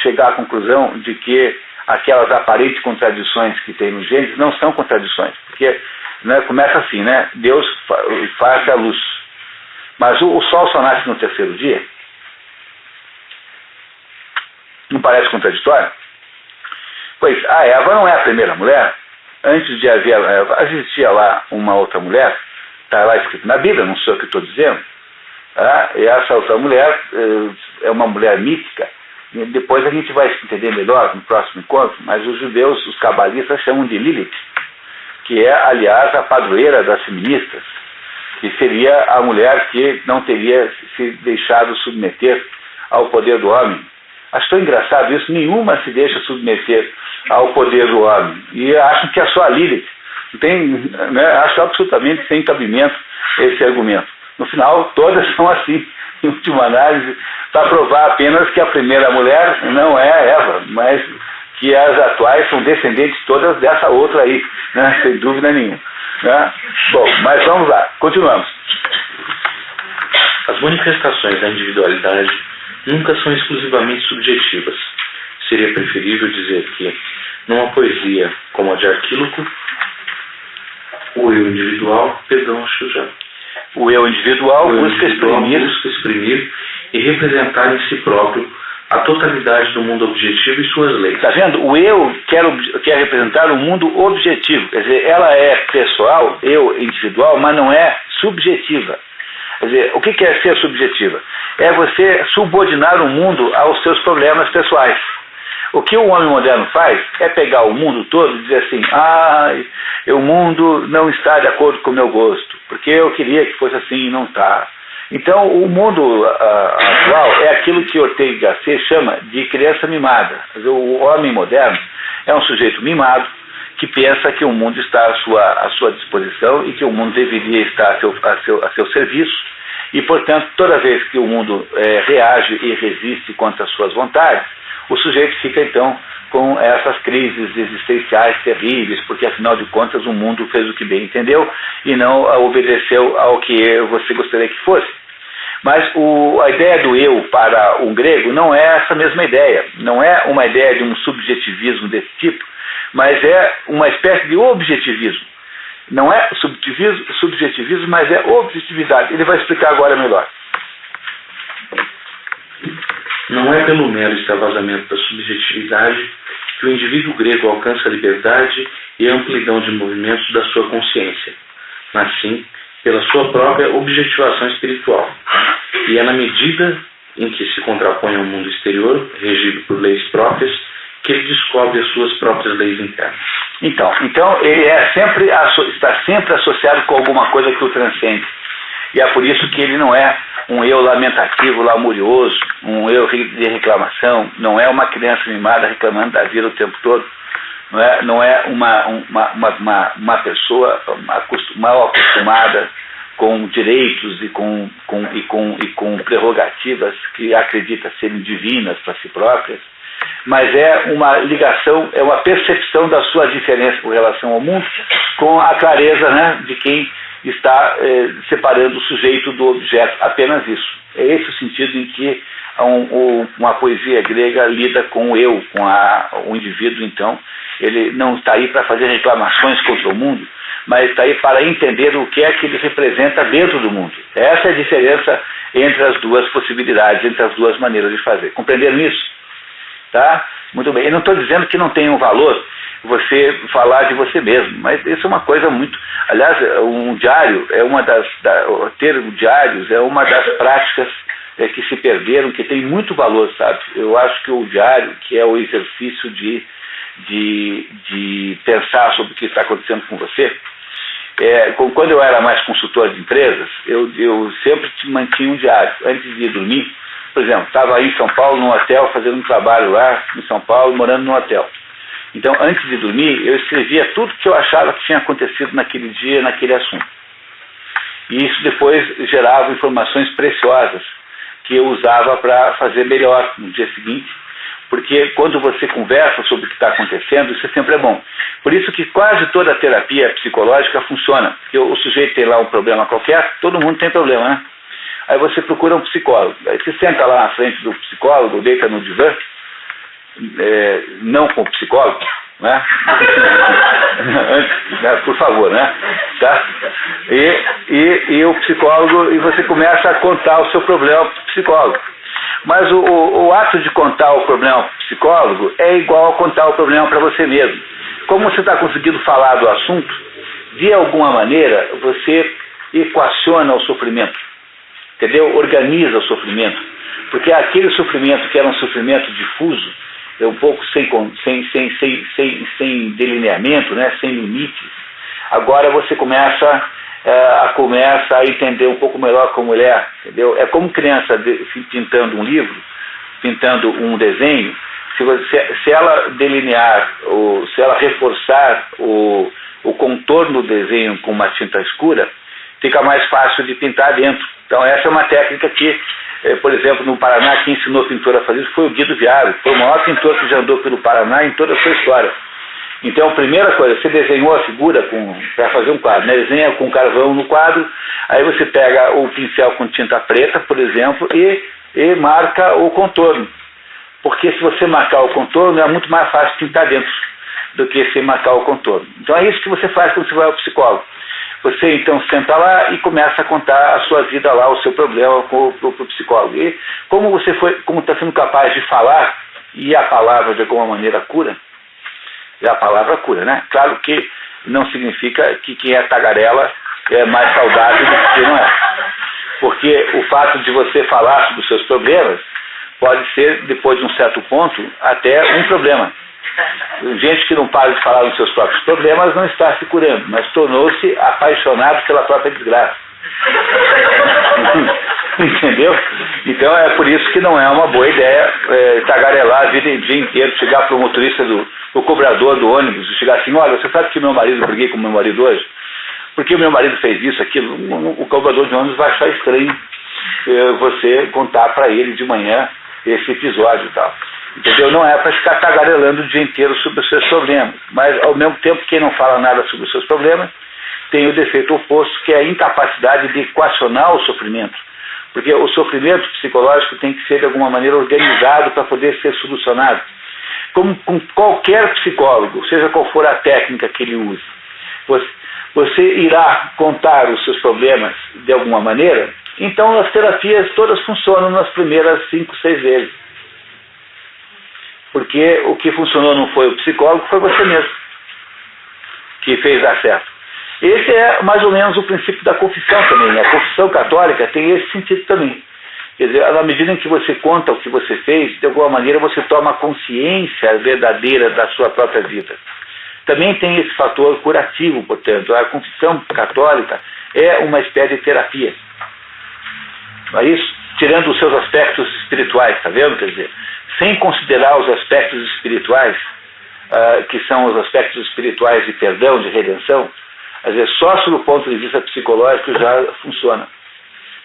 chegar à conclusão de que aquelas aparentes contradições que tem no Gênesis não são contradições, porque, né, começa assim, né? Deus faz a luz, mas o sol só nasce no terceiro dia. Não parece contraditório? Pois a Eva não é a primeira mulher. Antes de haver a Eva, existia lá uma outra mulher, está lá escrito na Bíblia, não sei o que estou dizendo. E essa outra mulher é uma mulher mítica. Depois a gente vai entender melhor no próximo encontro, mas os judeus, os cabalistas, chamam de Lilith, que é, aliás, a padroeira das feministas, que seria a mulher que não teria se deixado submeter ao poder do homem. Acho tão engraçado isso, nenhuma se deixa submeter ao poder do homem. E acham que é só a Lilith. Não tem, né, acho absolutamente sem cabimento esse argumento. No final, todas são assim, em última análise, para provar apenas que a primeira mulher não é a Eva, mas que as atuais são descendentes todas dessa outra aí, né, sem dúvida nenhuma. Né? Bom, mas vamos lá, continuamos. As manifestações da individualidade nunca são exclusivamente subjetivas. Seria preferível dizer que, numa poesia como a de Arquíloco, o eu individual, o eu individual busca exprimir e representar em si próprio a totalidade do mundo objetivo e suas leis. Está vendo? O eu quer representar um mundo objetivo. Quer dizer, ela é pessoal, eu individual, mas não é subjetiva. Quer dizer, o que é ser subjetiva? É você subordinar o mundo aos seus problemas pessoais. O que o homem moderno faz é pegar o mundo todo e dizer assim, o mundo não está de acordo com o meu gosto, porque eu queria que fosse assim e não está. Então, o mundo atual é aquilo que Ortega y Gasset chama de criança mimada. Quer dizer, o homem moderno é um sujeito mimado que pensa que o mundo está à sua disposição e que o mundo deveria estar a seu serviço. E, portanto, toda vez que o mundo reage e resiste contra as suas vontades, o sujeito fica, então, com essas crises existenciais terríveis, porque, afinal de contas, o mundo fez o que bem entendeu e não obedeceu ao que você gostaria que fosse. Mas a ideia do eu para um grego não é essa mesma ideia. Não é uma ideia de um subjetivismo desse tipo, mas é uma espécie de objetivismo. Não é subjetivismo, mas é objetividade. Ele vai explicar agora melhor. Não é pelo mero extravasamento da subjetividade que o indivíduo grego alcança a liberdade e a amplidão de movimentos da sua consciência, mas sim pela sua própria objetivação espiritual. E é na medida em que se contrapõe ao mundo exterior, regido por leis próprias, que ele descobre as suas próprias leis internas. Então ele está sempre associado com alguma coisa que o transcende. E é por isso que ele não é um eu lamentativo, lamurioso, um eu de reclamação, não é uma criança mimada reclamando da vida o tempo todo, não é uma pessoa mal acostumada com direitos e com prerrogativas que acredita serem divinas para si próprias, mas é uma ligação, é uma percepção da sua diferença com relação ao mundo, com a clareza, né, de quem está separando o sujeito do objeto, apenas isso. É esse o sentido em que uma poesia grega lida com o eu, com o indivíduo. Então, ele não está aí para fazer reclamações contra o mundo, mas está aí para entender o que é que ele representa dentro do mundo. Essa é a diferença entre as duas possibilidades, entre as duas maneiras de fazer. Compreenderam isso? Tá? Muito bem. Eu não estou dizendo que não tem um valor você falar de você mesmo, mas isso é uma coisa muito... Aliás, um diário é ter diários é uma das práticas que se perderam, que tem muito valor, sabe? Eu acho que o diário, que é o exercício de pensar sobre o que está acontecendo com você, quando eu era mais consultor de empresas, eu sempre mantinha um diário antes de ir dormir. Por exemplo, estava aí em São Paulo, num hotel, fazendo um trabalho lá em São Paulo, morando num hotel. Então, antes de dormir, eu escrevia tudo que eu achava que tinha acontecido naquele dia, naquele assunto. E isso depois gerava informações preciosas que eu usava para fazer melhor no dia seguinte, porque quando você conversa sobre o que está acontecendo, isso sempre é bom. Por isso que quase toda a terapia psicológica funciona. Porque o sujeito tem lá um problema qualquer, todo mundo tem problema, né? Aí você procura um psicólogo. Aí você senta lá na frente do psicólogo, deita no divã, não com o psicólogo, né? Por favor, né? Tá? E o psicólogo, e você começa a contar o seu problema para o psicólogo. Mas o ato de contar o problema para o psicólogo é igual a contar o problema para você mesmo. Como você está conseguindo falar do assunto, de alguma maneira você equaciona o sofrimento, entendeu? Organiza o sofrimento. Porque aquele sofrimento que era um sofrimento difuso, um pouco sem delineamento, né, sem limites, agora você começa a entender um pouco melhor como ele é, entendeu? É como criança pintando um livro, pintando um desenho. Se ela delinear, se ela reforçar o contorno do desenho com uma tinta escura, fica mais fácil de pintar dentro. Então essa é uma técnica que, por exemplo, no Paraná, quem ensinou pintor a fazer isso foi o Guido Viário, foi o maior pintor que já andou pelo Paraná em toda a sua história. Então, a primeira coisa, você desenhou a figura para fazer um quadro, né? Desenha com carvão no quadro, aí você pega o pincel com tinta preta, por exemplo, e marca o contorno. Porque se você marcar o contorno, é muito mais fácil pintar dentro do que sem marcar o contorno. Então é isso que você faz quando você vai ao psicólogo. Você então senta lá e começa a contar a sua vida lá, o seu problema para o psicólogo. E como está sendo capaz de falar, e a palavra de alguma maneira cura, a palavra cura, né? Claro que não significa que quem é tagarela é mais saudável do que quem não é. Porque o fato de você falar sobre os seus problemas pode ser, depois de um certo ponto, até um problema. Gente que não para de falar dos seus próprios problemas não está se curando, mas tornou-se apaixonado pela própria desgraça. Entendeu? Então é por isso que não é uma boa ideia tagarelar o dia inteiro, chegar para o motorista o cobrador do ônibus e chegar assim: olha, você sabe que eu briguei com meu marido hoje? Porque o meu marido fez isso, aquilo. O cobrador de ônibus vai achar estranho você contar para ele de manhã esse episódio e tal. Entendeu? Não é para ficar tagarelando o dia inteiro sobre os seus problemas. Mas, ao mesmo tempo, quem não fala nada sobre os seus problemas tem o defeito oposto, que é a incapacidade de equacionar o sofrimento. Porque o sofrimento psicológico tem que ser, de alguma maneira, organizado para poder ser solucionado. Como com qualquer psicólogo, seja qual for a técnica que ele use, você irá contar os seus problemas de alguma maneira, então as terapias todas funcionam nas primeiras 5, 6 vezes. Porque o que funcionou não foi o psicólogo, foi você mesmo que fez dar certo. Esse é mais ou menos o princípio da confissão também. A confissão católica tem esse sentido também. Quer dizer, na medida em que você conta o que você fez, de alguma maneira você toma consciência verdadeira da sua própria vida. Também tem esse fator curativo, portanto. A confissão católica é uma espécie de terapia. Não é isso? Tirando os seus aspectos espirituais, está vendo? Quer dizer, sem considerar os aspectos espirituais, que são os aspectos espirituais de perdão, de redenção, Quer dizer, só sob o ponto de vista psicológico já funciona.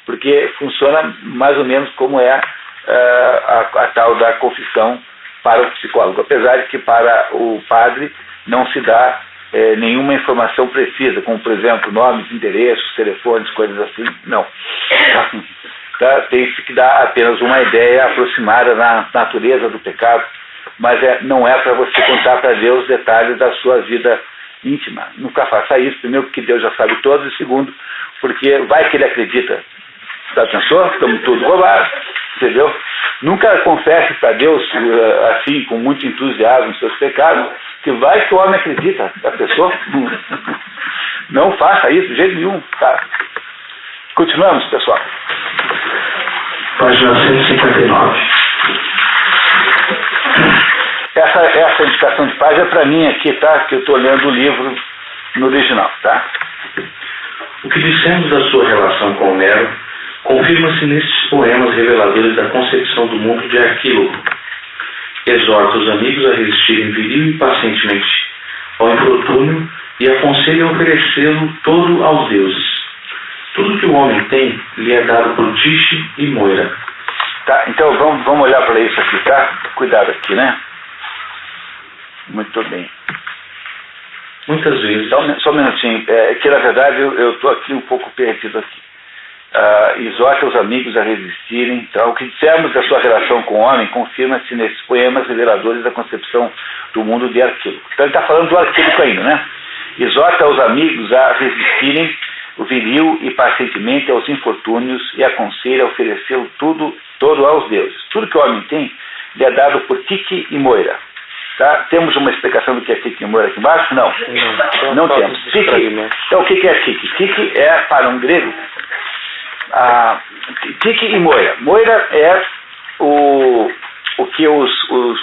Porque funciona mais ou menos como é a tal da confissão para o psicólogo. Apesar de que para o padre não se dá nenhuma informação precisa, como, por exemplo, nomes, endereços, telefones, coisas assim. Não. Tem-se que dar apenas uma ideia aproximada da natureza do pecado, mas não é para você contar para Deus detalhes da sua vida íntima. Nunca faça isso, primeiro porque Deus já sabe todos, e segundo, porque vai que ele acredita. Já pensou? Estamos todos roubados, entendeu? Nunca confesse para Deus, assim, com muito entusiasmo, os seus pecados, que vai que o homem acredita. Já pensou? Não faça isso de jeito nenhum, tá? Continuamos, pessoal. Página 159. Essa indicação de paz é para mim aqui, tá? Que eu estou lendo o livro no original, tá? O que dissemos da sua relação com Homero confirma-se nestes poemas reveladores da concepção do mundo de Arquílogo. Exorta os amigos a resistirem viril e pacientemente ao infortúnio e aconselha a oferecê-lo todo aos deuses. Tudo que o homem tem lhe é dado por Tiche e Moira. Tá, então vamos olhar para isso aqui, tá? Cuidado aqui, né? Muito bem. Muitas vezes... Só um minutinho, que na verdade eu estou aqui um pouco perdido aqui. Exorta os amigos a resistirem. Então, o que dissemos da sua relação com o homem confirma-se nesses poemas reveladores da concepção do mundo de Arquílogo. Então ele está falando do Arquílogo ainda, né? Exorta os amigos a resistirem o viril e pacientemente aos infortúnios e aconselha a oferecer todo aos deuses. Tudo que o homem tem lhe é dado por Tique e Moira. Tá? Temos uma explicação do que é Tique e Moira aqui embaixo? Não temos. Então o que é Tique? Tique é, para um grego, Tique e Moira. Moira é o que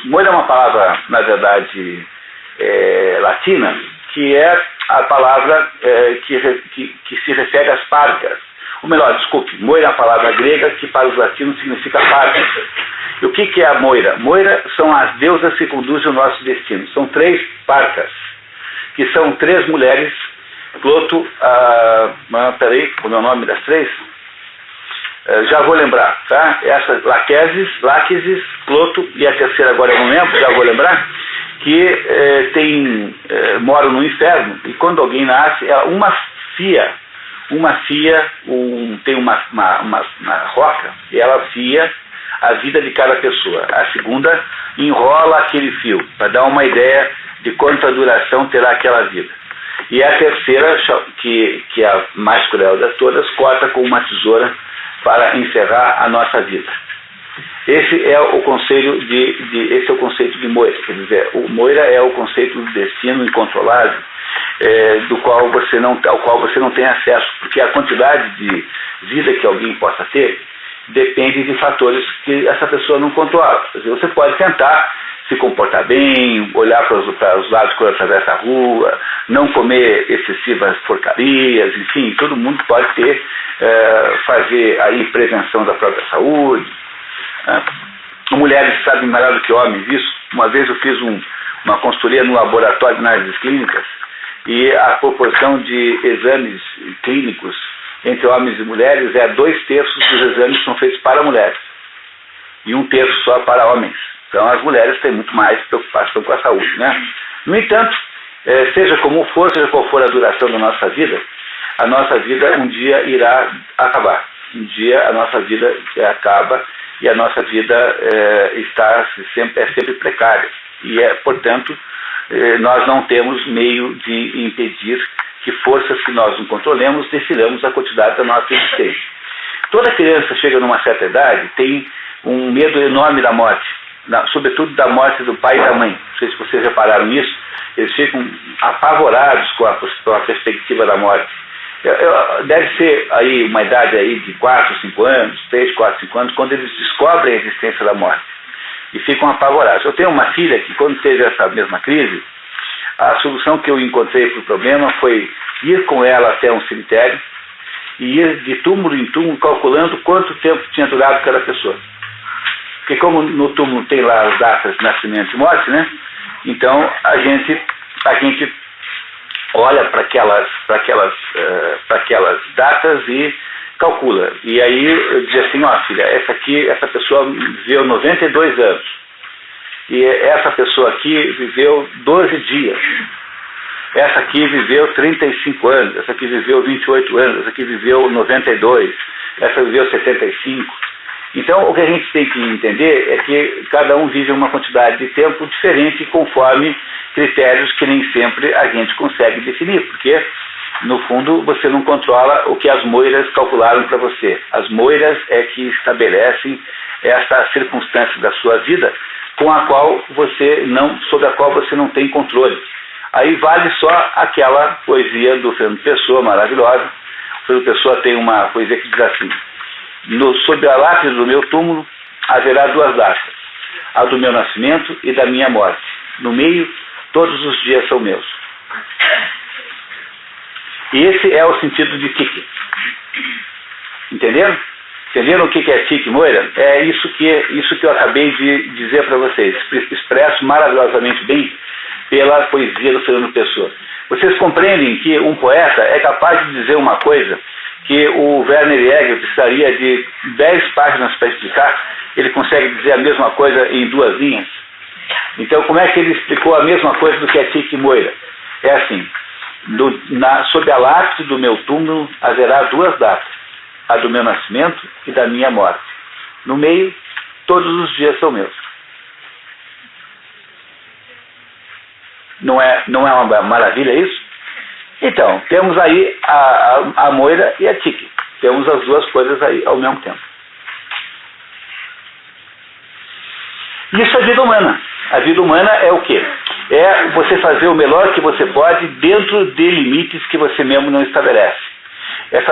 Moira é uma palavra, na verdade, latina, que é a palavra que se refere às parcas. Ou melhor, desculpe, Moira é a palavra grega que para os latinos significa parcas. E o que é a Moira? Moira são as deusas que conduzem o nosso destino. São 3 parcas, que são 3 mulheres. Cloto, peraí, como é o nome das 3? Já vou lembrar, tá? Essa, Láquesis, Cloto, e a terceira agora eu não lembro, já vou lembrar, que moram no inferno, e quando alguém nasce, uma fia tem uma roca, e ela fia a vida de cada pessoa. A segunda enrola aquele fio, para dar uma ideia de quanta duração terá aquela vida. E a terceira, que é a mais cruel das todas, corta com uma tesoura para encerrar a nossa vida. Esse é o conceito de Moira. Quer dizer, o Moira é o conceito do destino incontrolável, ao qual você não tem acesso, porque a quantidade de vida que alguém possa ter depende de fatores que essa pessoa não controla. Quer dizer, você pode tentar se comportar bem, olhar para os lados quando atravessa a rua, não comer excessivas porcarias, enfim, todo mundo pode fazer aí prevenção da própria saúde. Mulheres sabem melhor do que homens isso. Uma vez eu fiz uma consultoria no laboratório de análises clínicas e a proporção de exames clínicos entre homens e mulheres 2/3 dos exames são feitos para mulheres e 1/3 só para homens. Então as mulheres têm muito mais preocupação com a saúde, né? No entanto, seja como for, seja qual for a duração da nossa vida, a nossa vida um dia irá acabar. Um dia a nossa vida acaba e a nossa vida é sempre precária. E, portanto, nós não temos meio de impedir que forças que nós não controlemos definamos a quantidade da nossa existência. Toda criança chega numa certa idade tem um medo enorme da morte, sobretudo da morte do pai e da mãe. Não sei se vocês repararam nisso, eles ficam apavorados com a perspectiva da morte. Deve ser aí uma idade aí de 4, 5 anos, 3, 4, 5 anos, quando eles descobrem a existência da morte e ficam apavorados. Eu tenho uma filha que, quando teve essa mesma crise, a solução que eu encontrei para o problema foi ir com ela até um cemitério e ir de túmulo em túmulo calculando quanto tempo tinha durado cada pessoa. Porque como no túmulo tem lá as datas de nascimento e morte, né? Então a gente olha para aquelas datas e calcula. E aí diz assim, ó filha, essa pessoa viveu 92 anos. E essa pessoa aqui viveu 12 dias. Essa aqui viveu 35 anos. Essa aqui viveu 28 anos. Essa aqui viveu 92. Essa viveu 75. Então, o que a gente tem que entender é que cada um vive uma quantidade de tempo diferente conforme critérios que nem sempre a gente consegue definir, porque, no fundo, você não controla o que as moiras calcularam para você. As moiras é que estabelecem essa circunstância da sua vida sobre a qual você não tem controle. Aí vale só aquela poesia do Fernando Pessoa, maravilhosa. O Fernando Pessoa tem uma poesia que diz assim: sob a lápide do meu túmulo haverá 2 datas, a do meu nascimento e da minha morte. No meio, todos os dias são meus. E esse é o sentido de tique. Entenderam? Entenderam o que é tique, moira? É isso que eu acabei de dizer para vocês, expresso maravilhosamente bem pela poesia do Fernando Pessoa. Vocês compreendem que um poeta é capaz de dizer uma coisa que o Werner Jäger precisaria de 10 páginas para explicar, ele consegue dizer a mesma coisa em 2 linhas. Então, como é que ele explicou a mesma coisa do que é tique e moira? É assim: sob a lápide do meu túmulo haverá 2 datas, a do meu nascimento e da minha morte. No meio, todos os dias são meus. Não é uma maravilha isso? Então, temos aí a moira e a tique. Temos as 2 coisas aí ao mesmo tempo. Isso é a vida humana. A vida humana é o quê? É você fazer o melhor que você pode dentro de limites que você mesmo não estabelece. É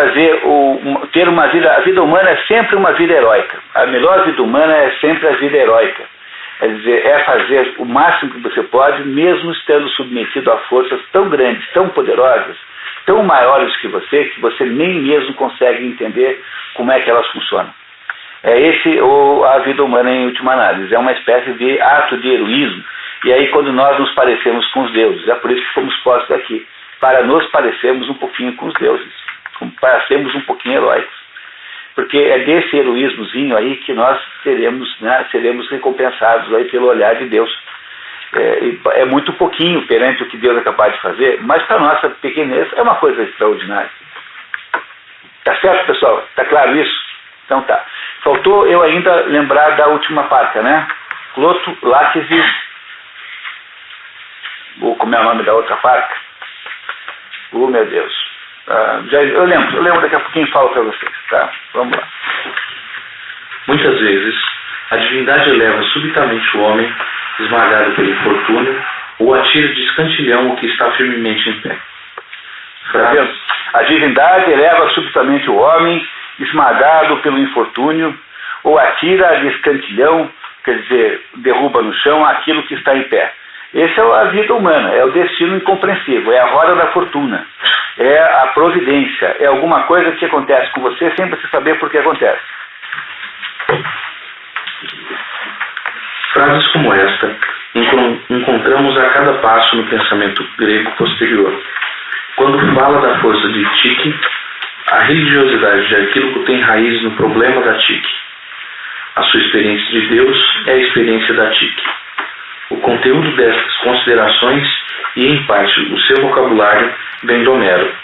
ter uma vida. A vida humana é sempre uma vida heróica. A melhor vida humana é sempre a vida heróica. Quer dizer, é fazer o máximo que você pode, mesmo estando submetido a forças tão grandes, tão poderosas, tão maiores que você nem mesmo consegue entender como é que elas funcionam. É a vida humana em última análise. É uma espécie de ato de heroísmo. E aí quando nós nos parecemos com os deuses, é por isso que fomos postos aqui, para nos parecermos um pouquinho com os deuses, para sermos um pouquinho heróicos. Porque é desse heroísmozinho aí que nós seremos recompensados aí pelo olhar de Deus. É muito pouquinho perante o que Deus é capaz de fazer, mas para a nossa pequenez é uma coisa extraordinária. Tá certo, pessoal? Tá claro isso? Então tá. Faltou eu ainda lembrar da última parte, né? Cloto, látis e... Como é o nome da outra parte? Meu Deus. Eu lembro, daqui a pouquinho falo para vocês, tá? Vamos lá. Muitas vezes, a divindade eleva subitamente o homem, esmagado pelo infortúnio, ou atira de escantilhão o que está firmemente em pé. Tá vendo? A divindade eleva subitamente o homem, esmagado pelo infortúnio, ou atira de escantilhão, quer dizer, derruba no chão aquilo que está em pé. Essa é a vida humana, é o destino incompreensível, é a roda da fortuna, é a providência, é alguma coisa que acontece com você sem você saber por que acontece. Frases como esta encontramos a cada passo no pensamento grego posterior. Quando fala da força de tique, a religiosidade de Arquíloco tem raiz no problema da tique. A sua experiência de Deus é a experiência da tique. O conteúdo destas considerações e, em parte, o seu vocabulário vem de Homero.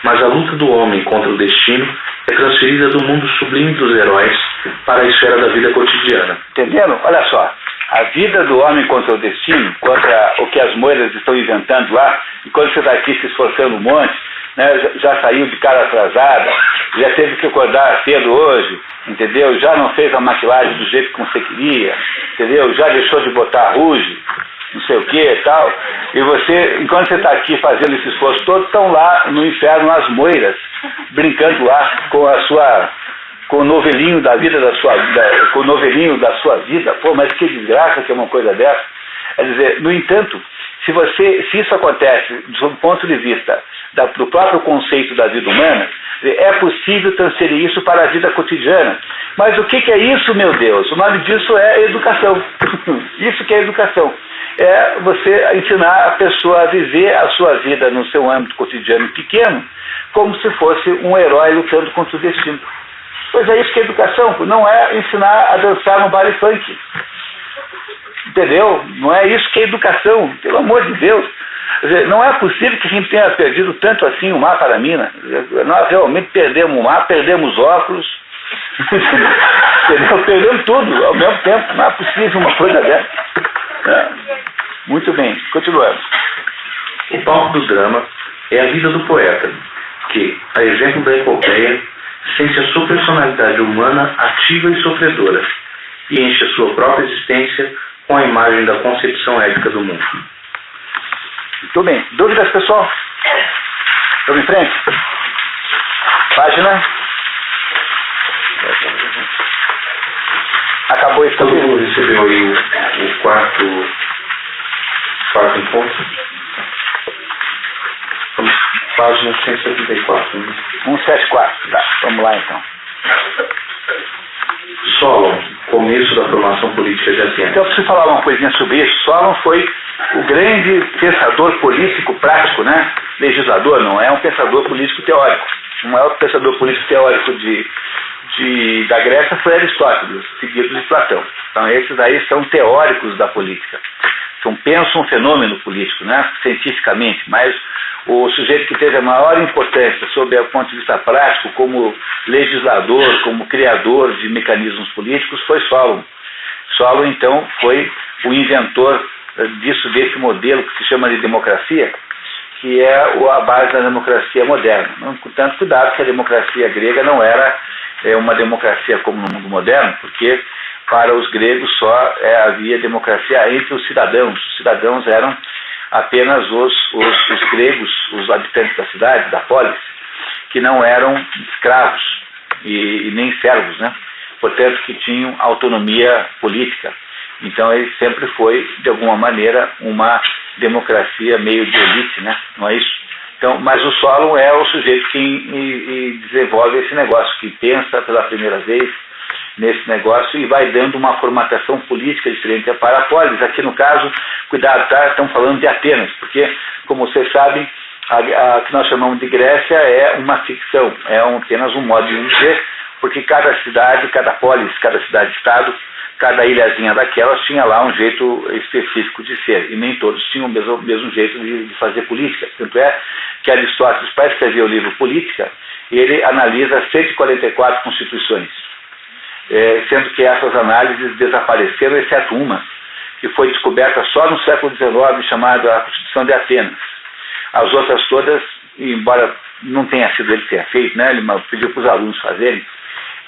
Mas a luta do homem contra o destino é transferida do mundo sublime dos heróis para a esfera da vida cotidiana. Entenderam? Olha só, a vida do homem contra o destino, contra o que as moiras estão inventando lá, enquanto você está aqui se esforçando um monte, né, já saiu de cara atrasada, já teve que acordar cedo hoje, entendeu? Já não fez a maquilagem do jeito que você queria, entendeu? Já deixou de botar ruge, não sei o que e tal. E você, enquanto você está aqui fazendo esse esforço todo, estão lá no inferno as moiras, brincando lá com o novelinho da vida com o novelinho da sua vida. Pô, mas que desgraça que é uma coisa dessa. É dizer, no entanto, se isso acontece do ponto de vista do próprio conceito da vida humana, é possível transferir isso para a vida cotidiana. Mas o que é isso, meu Deus? O nome disso é educação. Isso que é educação. é você ensinar a pessoa a viver a sua vida no seu âmbito cotidiano pequeno, como se fosse um herói lutando contra o destino. Pois é isso que é educação, não é ensinar a dançar no baile funk. Entendeu? Não é isso que é educação, pelo amor de Deus. Quer dizer, não é possível que a gente tenha perdido tanto assim o mar para a mina. Nós realmente perdemos o mar, perdemos óculos, entendeu? Perdemos tudo ao mesmo tempo. Não é possível uma coisa dessa. É. Muito bem, continuamos. O palco do drama é a vida do poeta, que, a exemplo da epopeia, sente a sua personalidade humana ativa e sofredora, e enche a sua própria existência com a imagem da concepção ética do mundo. Muito bem. Dúvidas, pessoal? Vamos em frente? Página. Acabou esse capítulo. Todo mundo recebeu aí o quarto encontro? Página 174. Né? 174, tá. Vamos lá então. Solon, começo da formação política de Atenas. Então eu preciso falar uma coisinha sobre isso. Solon foi o grande pensador político prático, né? Legislador, não é um pensador político teórico. O maior pensador político teórico da Grécia foi Aristóteles, seguido de Platão. Então esses aí são teóricos da política. Então pensam um fenômeno político, né? Cientificamente, mas o sujeito que teve a maior importância sob o ponto de vista prático como legislador, como criador de mecanismos políticos foi Solon. Solon, então, foi o inventor desse modelo que se chama de democracia, que é a base da democracia moderna. Portanto, cuidado que a democracia grega não era uma democracia como no mundo moderno, porque para os gregos só havia democracia entre os cidadãos. Os cidadãos eram apenas os gregos, os habitantes da cidade, da polis, que não eram escravos e nem servos, né? Portanto, que tinham autonomia política. Então, ele sempre foi, de alguma maneira, uma democracia meio de elite, né? Não é isso? Então, mas o Solon é o sujeito que desenvolve esse negócio, que pensa pela primeira vez nesse negócio e vai dando uma formatação política diferente para a polis. Aqui no caso, cuidado, tá? Estamos falando de Atenas, porque, como vocês sabem, a que nós chamamos de Grécia é uma ficção, é apenas um modo de dizer, porque cada cidade, cada polis, cada cidade-estado, cada ilhazinha daquelas tinha lá um jeito específico de ser, e nem todos tinham o mesmo jeito de fazer política. Tanto é que Aristóteles, para escrever o livro Política, ele analisa 144 constituições. Sendo que essas análises desapareceram, exceto uma, que foi descoberta só no século XIX, chamada a Constituição de Atenas. As outras todas, embora não tenha sido ele que tenha feito, né, ele pediu para os alunos fazerem,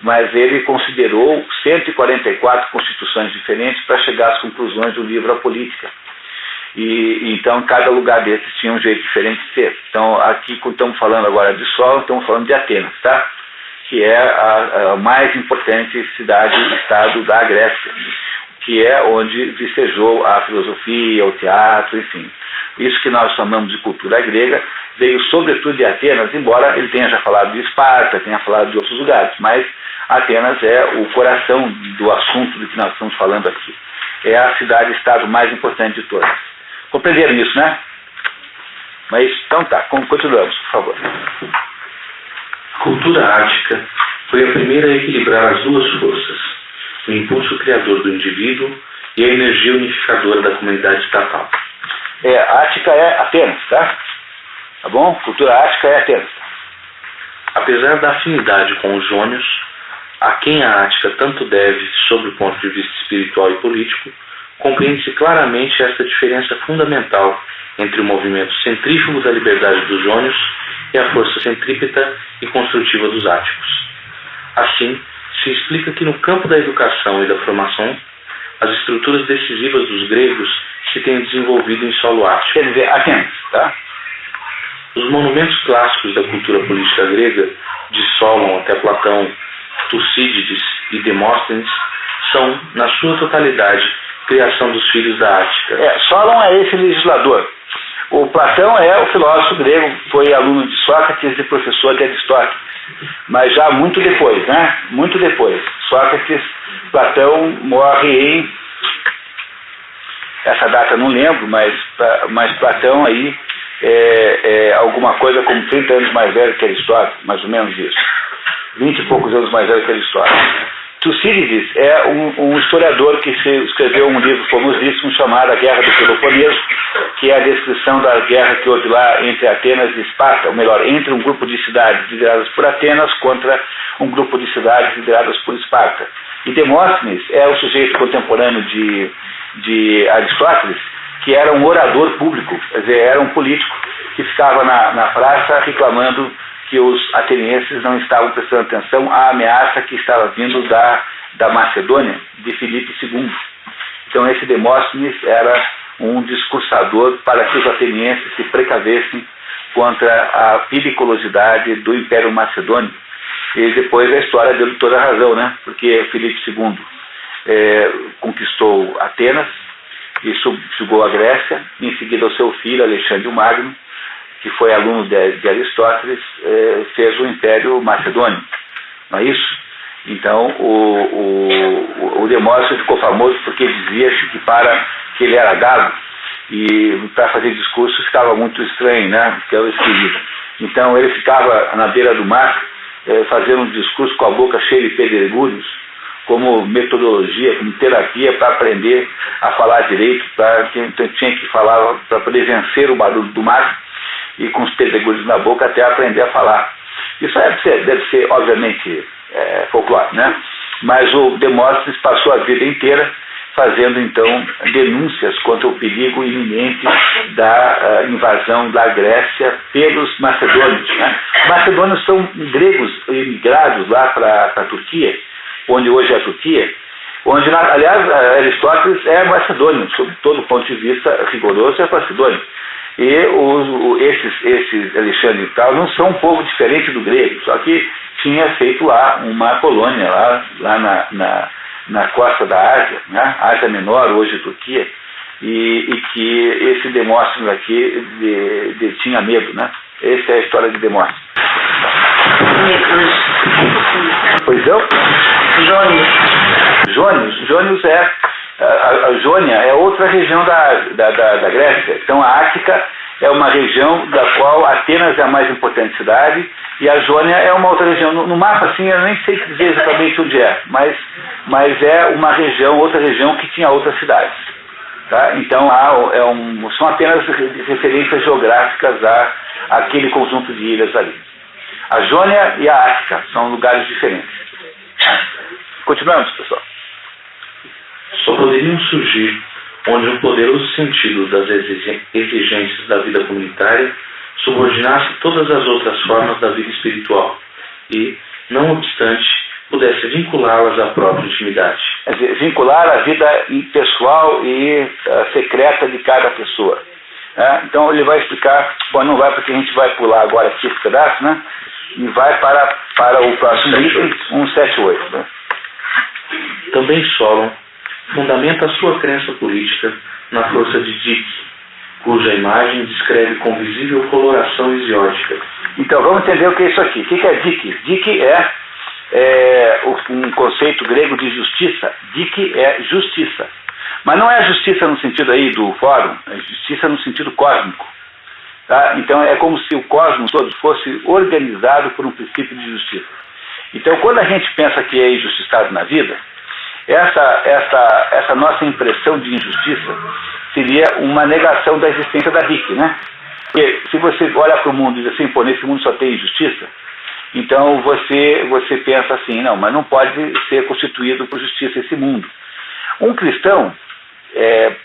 mas ele considerou 144 constituições diferentes para chegar às conclusões do livro A Política. E então cada lugar desses tinha um jeito diferente de ser. Então aqui, quando estamos falando agora de Solon, estamos falando de Atenas, tá? Que é a mais importante cidade-estado da Grécia, que é onde vicejou a filosofia, o teatro, enfim. Isso que nós chamamos de cultura grega veio sobretudo de Atenas, embora ele tenha já falado de Esparta, tenha falado de outros lugares, mas Atenas é o coração do assunto do que nós estamos falando aqui. É a cidade-estado mais importante de todas. Compreenderam isso, né? Mas, então tá, continuamos, por favor. A cultura ática foi a primeira a equilibrar as duas forças, o impulso criador do indivíduo e a energia unificadora da comunidade estatal. Ática é Atenas, tá? Tá bom? Cultura ática é Atenas. Apesar da afinidade com os jônios, a quem a ática tanto deve sob o ponto de vista espiritual e político, compreende-se claramente esta diferença fundamental entre o movimento centrífugo da liberdade dos jônios e a força centrípeta e construtiva dos áticos. Assim, se explica que no campo da educação e da formação, as estruturas decisivas dos gregos se têm desenvolvido em solo ático. Quer dizer, Atenas, tá? Os monumentos clássicos da cultura política grega, de Solon até Platão, Tucídides e Demóstenes, são, na sua totalidade, criação dos filhos da Ática. Solon é esse legislador. O Platão é o filósofo grego, foi aluno de Sócrates e professor de Aristóteles. Mas já muito depois, né? Muito depois. Platão morre em essa data não lembro, mas Platão aí é alguma coisa como 30 anos mais velho que Aristóteles, mais ou menos isso. 20 e poucos anos mais velho que Aristóteles. Tucídides é um historiador que escreveu um livro famosíssimo chamado A Guerra do Peloponeso, que é a descrição da guerra que houve lá entre Atenas e Esparta, ou melhor, entre um grupo de cidades lideradas por Atenas contra um grupo de cidades lideradas por Esparta. E Demóstenes é o sujeito contemporâneo de Aristóteles, que era um orador público, quer dizer, era um político que ficava na praça reclamando que os atenienses não estavam prestando atenção à ameaça que estava vindo da Macedônia, de Filipe II. Então esse Demóstenes era um discursador para que os atenienses se precavessem contra a periculosidade do Império Macedônio. E depois a história deu toda a razão, né? Porque Filipe II conquistou Atenas e chegou à Grécia, e em seguida o seu filho Alexandre o Magno, que foi aluno de Aristóteles, fez o Império Macedônio, não é isso? Então o Demóstenes ficou famoso porque dizia-se que ele era gago e para fazer discursos ficava muito estranho, né? Que era esquisito. Então ele ficava na beira do mar fazendo um discurso com a boca cheia de pedregulhos, como metodologia, como terapia para aprender a falar direito, então tinha que falar para poder vencer o barulho do mar e com os pedregulhos na boca até aprender a falar. Isso deve ser obviamente, folclore, né? Mas o Demóstenes passou a vida inteira fazendo, então, denúncias contra o perigo iminente da invasão da Grécia pelos macedônios, né? Os macedônios são gregos imigrados lá para a Turquia, onde hoje é a Turquia, onde, aliás, Aristóteles é macedônio, sob todo ponto de vista rigoroso, é macedônio. E esses Alexandre e tal não são um povo diferente do grego, só que tinha feito lá uma colônia lá na costa da Ásia, né? Ásia Menor, hoje Turquia, e que esse Demóstenes aqui tinha medo, né? Essa é a história de Demóstenes. Pois não? Jônios a Jônia é outra região da Grécia. Então a Ática é uma região da qual Atenas é a mais importante cidade e a Jônia é uma outra região. No mapa assim eu nem sei dizer exatamente onde é, mas é uma região, outra região que tinha outras cidades. Tá? Então são apenas referências geográficas àquele conjunto de ilhas ali. A Jônia e a Ática são lugares diferentes. Continuamos, pessoal. Só poderiam surgir onde um poderoso sentido das exigências da vida comunitária subordinasse todas as outras formas da vida espiritual e, não obstante, pudesse vinculá-las à própria intimidade. Quer dizer, vincular a vida pessoal e secreta de cada pessoa. Então ele vai explicar, bom, não vai porque a gente vai pular agora aqui esse pedaço, né? E vai para o próximo item, 178. Né? Também Solon fundamenta a sua crença política na força de Dick, cuja imagem descreve com visível coloração isiótica. Então vamos entender o que é isso aqui. O que é Dick? Dick é um conceito grego de justiça. Dick é justiça. Mas não é justiça no sentido aí do fórum, é justiça no sentido cósmico. Tá? Então é como se o cosmos todo fosse organizado por um princípio de justiça. Então quando a gente pensa que é injustiçado na vida, essa nossa impressão de injustiça seria uma negação da existência da Dick, né? Porque se você olha para o mundo e diz assim, pô, nesse mundo só tem injustiça, então você pensa assim, não, mas não pode ser constituído por justiça esse mundo. Um cristão,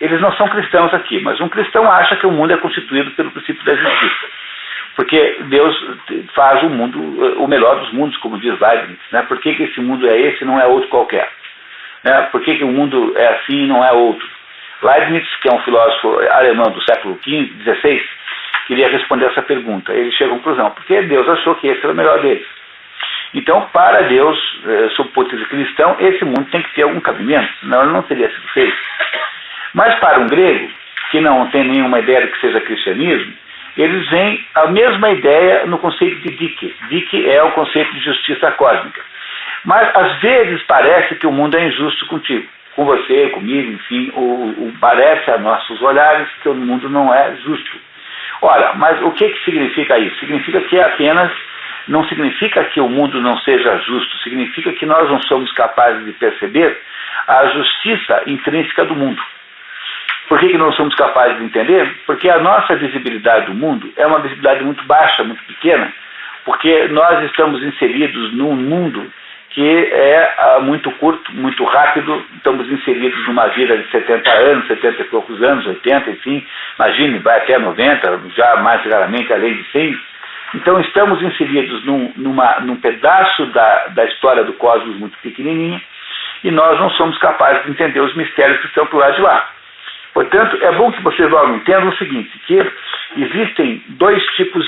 eles não são cristãos aqui, mas um cristão acha que o mundo é constituído pelo princípio da justiça. Porque Deus faz o mundo, o melhor dos mundos, como diz Leibniz, né? Por que esse mundo é esse e não é outro qualquer? Né? Por que o mundo é assim e não é outro? Leibniz, que é um filósofo alemão do século XVI, queria responder essa pergunta. Ele chega à conclusão, porque Deus achou que esse era o melhor deles. Então, para Deus, sob o ponto de vista cristão, esse mundo tem que ter algum cabimento, senão ele não teria sido feito. Mas para um grego, que não tem nenhuma ideia do que seja cristianismo, eles veem a mesma ideia no conceito de Dick. Dick é o conceito de justiça cósmica. Mas, às vezes, parece que o mundo é injusto contigo. com você, comigo, enfim, parece a nossos olhares que o mundo não é justo. Ora, mas o que significa isso? Significa que não significa que o mundo não seja justo, significa que nós não somos capazes de perceber a justiça intrínseca do mundo. Por que não somos capazes de entender? Porque a nossa visibilidade do mundo é uma visibilidade muito baixa, muito pequena, porque nós estamos inseridos num mundo que é muito curto, muito rápido, estamos inseridos numa vida de 70 anos, 70 e poucos anos, 80, enfim, imagine, vai até 90, já mais raramente além de 100. Então estamos inseridos num pedaço da história do cosmos muito pequenininho, e nós não somos capazes de entender os mistérios que estão por lá de lá. Portanto, é bom que vocês logo entendam o seguinte, que existem dois tipos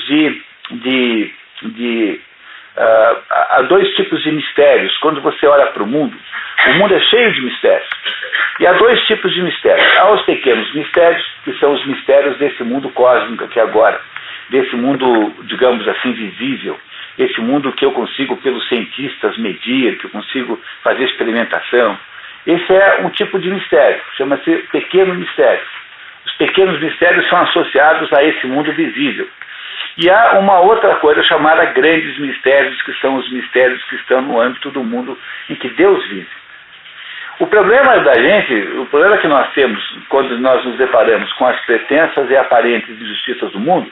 há dois tipos de mistérios. Quando você olha para o mundo é cheio de mistérios. E há dois tipos de mistérios. Há os pequenos mistérios, que são os mistérios desse mundo cósmico aqui agora, desse mundo, digamos assim, visível, esse mundo que eu consigo, pelos cientistas, medir, que eu consigo fazer experimentação. Esse é um tipo de mistério, chama-se pequeno mistério. Os pequenos mistérios são associados a esse mundo visível. E há uma outra coisa chamada grandes mistérios, que são os mistérios que estão no âmbito do mundo em que Deus vive. O problema que nós temos quando nós nos deparamos com as pretensas e aparentes injustiças do mundo,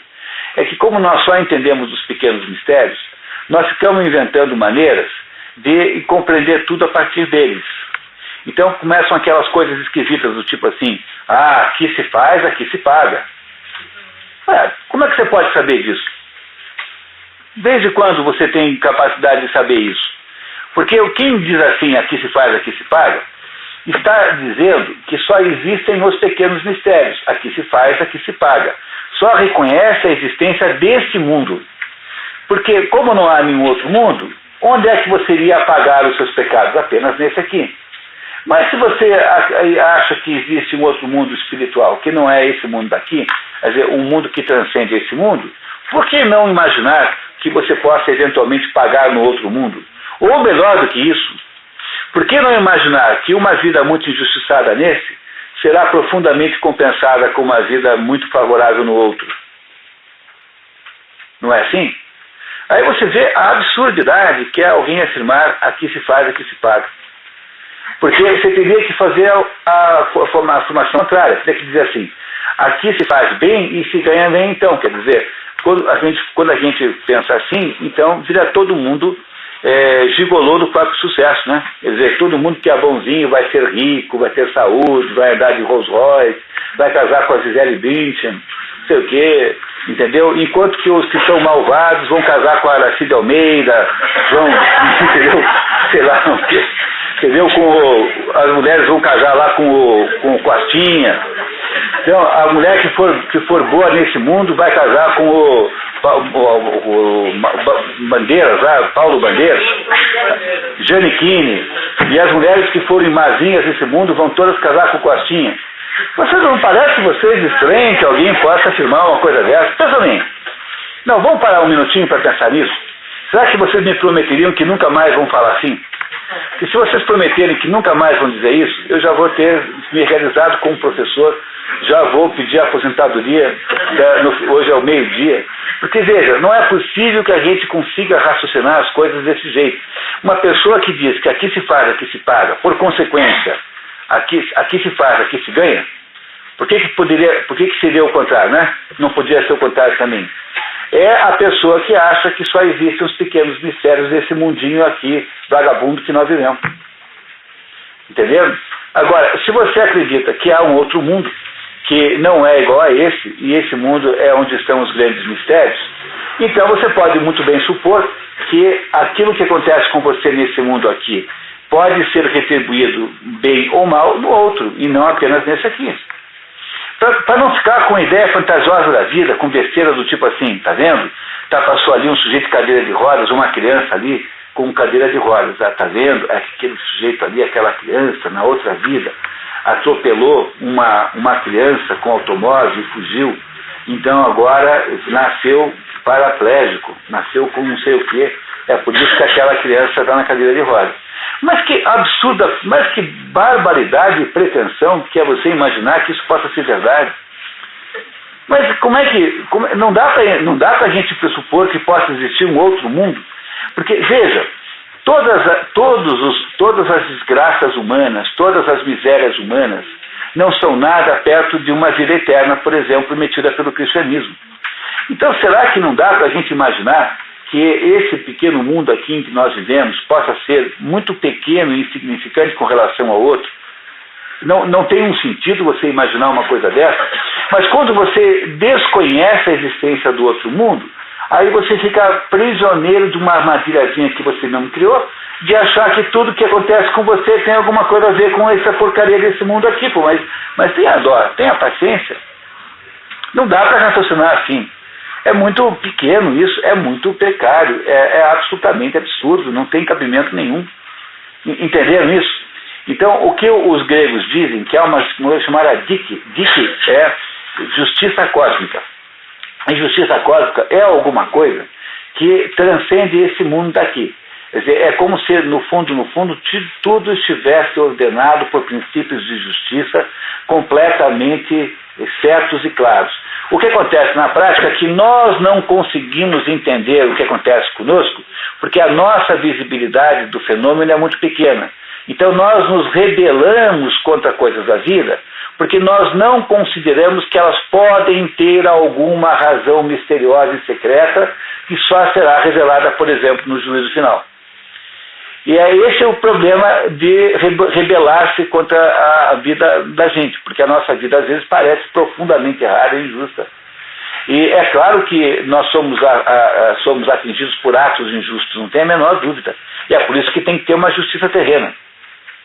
é que como nós só entendemos os pequenos mistérios, nós ficamos inventando maneiras de compreender tudo a partir deles. Então começam aquelas coisas esquisitas do tipo assim, aqui se faz, aqui se paga. Como é que você pode saber disso? Desde quando você tem capacidade de saber isso? Porque quem diz assim, aqui se faz, aqui se paga, está dizendo que só existem os pequenos mistérios, aqui se faz, aqui se paga. Só reconhece a existência deste mundo. Porque como não há nenhum outro mundo, onde é que você iria apagar os seus pecados? Apenas nesse aqui. Mas se você acha que existe um outro mundo espiritual, que não é esse mundo daqui, quer dizer, um mundo que transcende esse mundo, por que não imaginar que você possa eventualmente pagar no outro mundo? Ou melhor do que isso, por que não imaginar que uma vida muito injustiçada nesse será profundamente compensada com uma vida muito favorável no outro? Não é assim? Aí você vê a absurdidade que é alguém afirmar, aqui se faz, aqui se paga. Porque você teria que fazer a afirmação contrária. Você teria que dizer assim, aqui se faz bem e se ganha bem então. Quer dizer, quando a gente pensa assim, então vira todo mundo gigolô do próprio sucesso, né? Quer dizer, todo mundo que é bonzinho vai ser rico, vai ter saúde, vai andar de Rolls Royce, vai casar com a Gisele Bündchen, não sei o quê, entendeu? Enquanto que os que são malvados vão casar com a Aracide Almeida, entendeu? Sei lá, não sei. Entendeu? As mulheres vão casar lá com o Costinha. Então, a mulher que for boa nesse mundo vai casar com o Bandeiras, lá, Paulo Bandeiras, Giannichini. E as mulheres que forem mazinhas nesse mundo vão todas casar com o Costinha. Vocês não parece que vocês estranham que alguém possa afirmar uma coisa dessa? Pensa bem. Não, vamos parar um minutinho para pensar nisso. Será que vocês me prometeriam que nunca mais vão falar assim? E se vocês prometerem que nunca mais vão dizer isso, eu já vou ter me realizado como professor, já vou pedir a aposentadoria, hoje é o meio-dia. Porque veja, não é possível que a gente consiga raciocinar as coisas desse jeito. Uma pessoa que diz que aqui se faz, aqui se paga, por consequência, aqui se faz, aqui se ganha, por que seria o contrário, né? Não podia ser o contrário também. É a pessoa que acha que só existem os pequenos mistérios desse mundinho aqui, vagabundo que nós vivemos. Entendeu? Agora, se você acredita que há um outro mundo, que não é igual a esse, e esse mundo é onde estão os grandes mistérios, então você pode muito bem supor que aquilo que acontece com você nesse mundo aqui pode ser retribuído bem ou mal no outro, e não apenas nesse aqui. Para não ficar com a ideia fantasiosa da vida, com besteira do tipo assim, tá vendo? Passou ali um sujeito de cadeira de rodas, uma criança ali com cadeira de rodas, tá vendo? Aquele sujeito ali, aquela criança, na outra vida, atropelou uma criança com automóvel e fugiu. Então agora nasceu paraplégico, nasceu com não sei o quê. É por isso que aquela criança está na cadeira de rodas. Mas que absurda, mas que barbaridade e pretensão que é você imaginar que isso possa ser verdade. Mas não dá para a gente pressupor que possa existir um outro mundo? Porque, veja, todas as desgraças humanas, todas as misérias humanas, não são nada perto de uma vida eterna, por exemplo, prometida pelo cristianismo. Então, será que não dá para a gente imaginar que esse pequeno mundo aqui em que nós vivemos possa ser muito pequeno e insignificante com relação ao outro? Não tem um sentido você imaginar uma coisa dessa, mas quando você desconhece a existência do outro mundo, aí você fica prisioneiro de uma armadilhazinha que você mesmo criou, de achar que tudo que acontece com você tem alguma coisa a ver com essa porcaria desse mundo aqui, pô, mas tenha dó, tenha paciência. Não dá para raciocinar assim. É muito pequeno isso, é muito precário, é absolutamente absurdo, não tem cabimento nenhum. Entenderam isso? Então, o que os gregos dizem, que é uma coisa chamada dike é justiça cósmica. A justiça cósmica é alguma coisa que transcende esse mundo daqui. Quer dizer, é como se, no fundo, tudo estivesse ordenado por princípios de justiça completamente certos e claros. O que acontece na prática é que nós não conseguimos entender o que acontece conosco, porque a nossa visibilidade do fenômeno é muito pequena. Então nós nos rebelamos contra coisas da vida, porque nós não consideramos que elas podem ter alguma razão misteriosa e secreta que só será revelada, por exemplo, no juízo final. E esse é o problema de rebelar-se contra a vida da gente, porque a nossa vida às vezes parece profundamente errada e injusta. E é claro que nós somos atingidos por atos injustos, não tem a menor dúvida. E é por isso que tem que ter uma justiça terrena.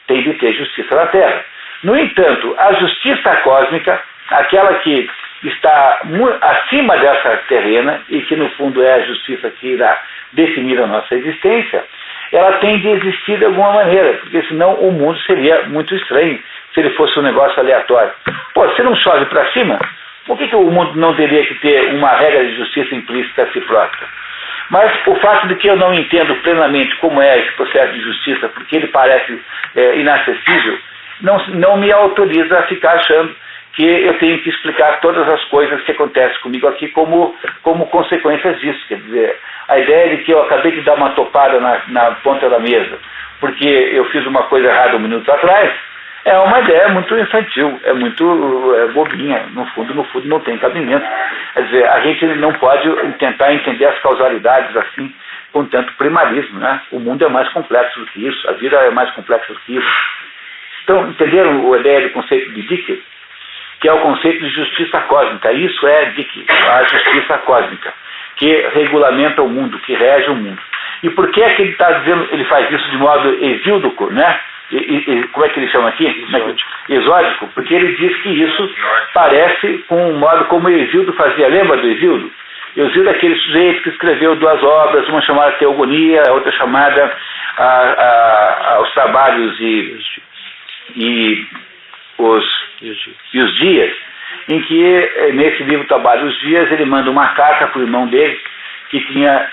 Tem de ter justiça na Terra. No entanto, a justiça cósmica, aquela que está acima dessa terrena e que no fundo é a justiça que irá definir a nossa existência, ela tem de existir de alguma maneira, porque senão o mundo seria muito estranho se ele fosse um negócio aleatório. Pô, se não chove para cima, por que o mundo não teria que ter uma regra de justiça implícita a si própria? Mas o fato de que eu não entendo plenamente como é esse processo de justiça, porque ele parece inacessível, não me autoriza a ficar achando que eu tenho que explicar todas as coisas que acontecem comigo aqui como consequências disso. Quer dizer, a ideia de que eu acabei de dar uma topada na ponta da mesa porque eu fiz uma coisa errada um minuto atrás, é uma ideia muito infantil, é muito bobinha, no fundo não tem cabimento. Quer dizer, a gente não pode tentar entender as causalidades assim, com tanto primarismo, né? O mundo é mais complexo do que isso, a vida é mais complexa do que isso. Então, entenderam a ideia do conceito de Dike? Que é o conceito de justiça cósmica. Isso é Dike, a justiça cósmica, que regulamenta o mundo, que rege o mundo. E por que é que ele está dizendo, ele faz isso de modo exíldico, né? Como é que ele chama aqui? Exódico, porque ele diz que isso parece com um modo como Exildo fazia. Lembra do Exildo? Exildo é aquele sujeito que escreveu 2 obras, uma chamada Teogonia, a outra chamada Os Trabalhos e os Dias, em que nesse livro Trabalhos e os Dias ele manda uma carta para o irmão dele que tinha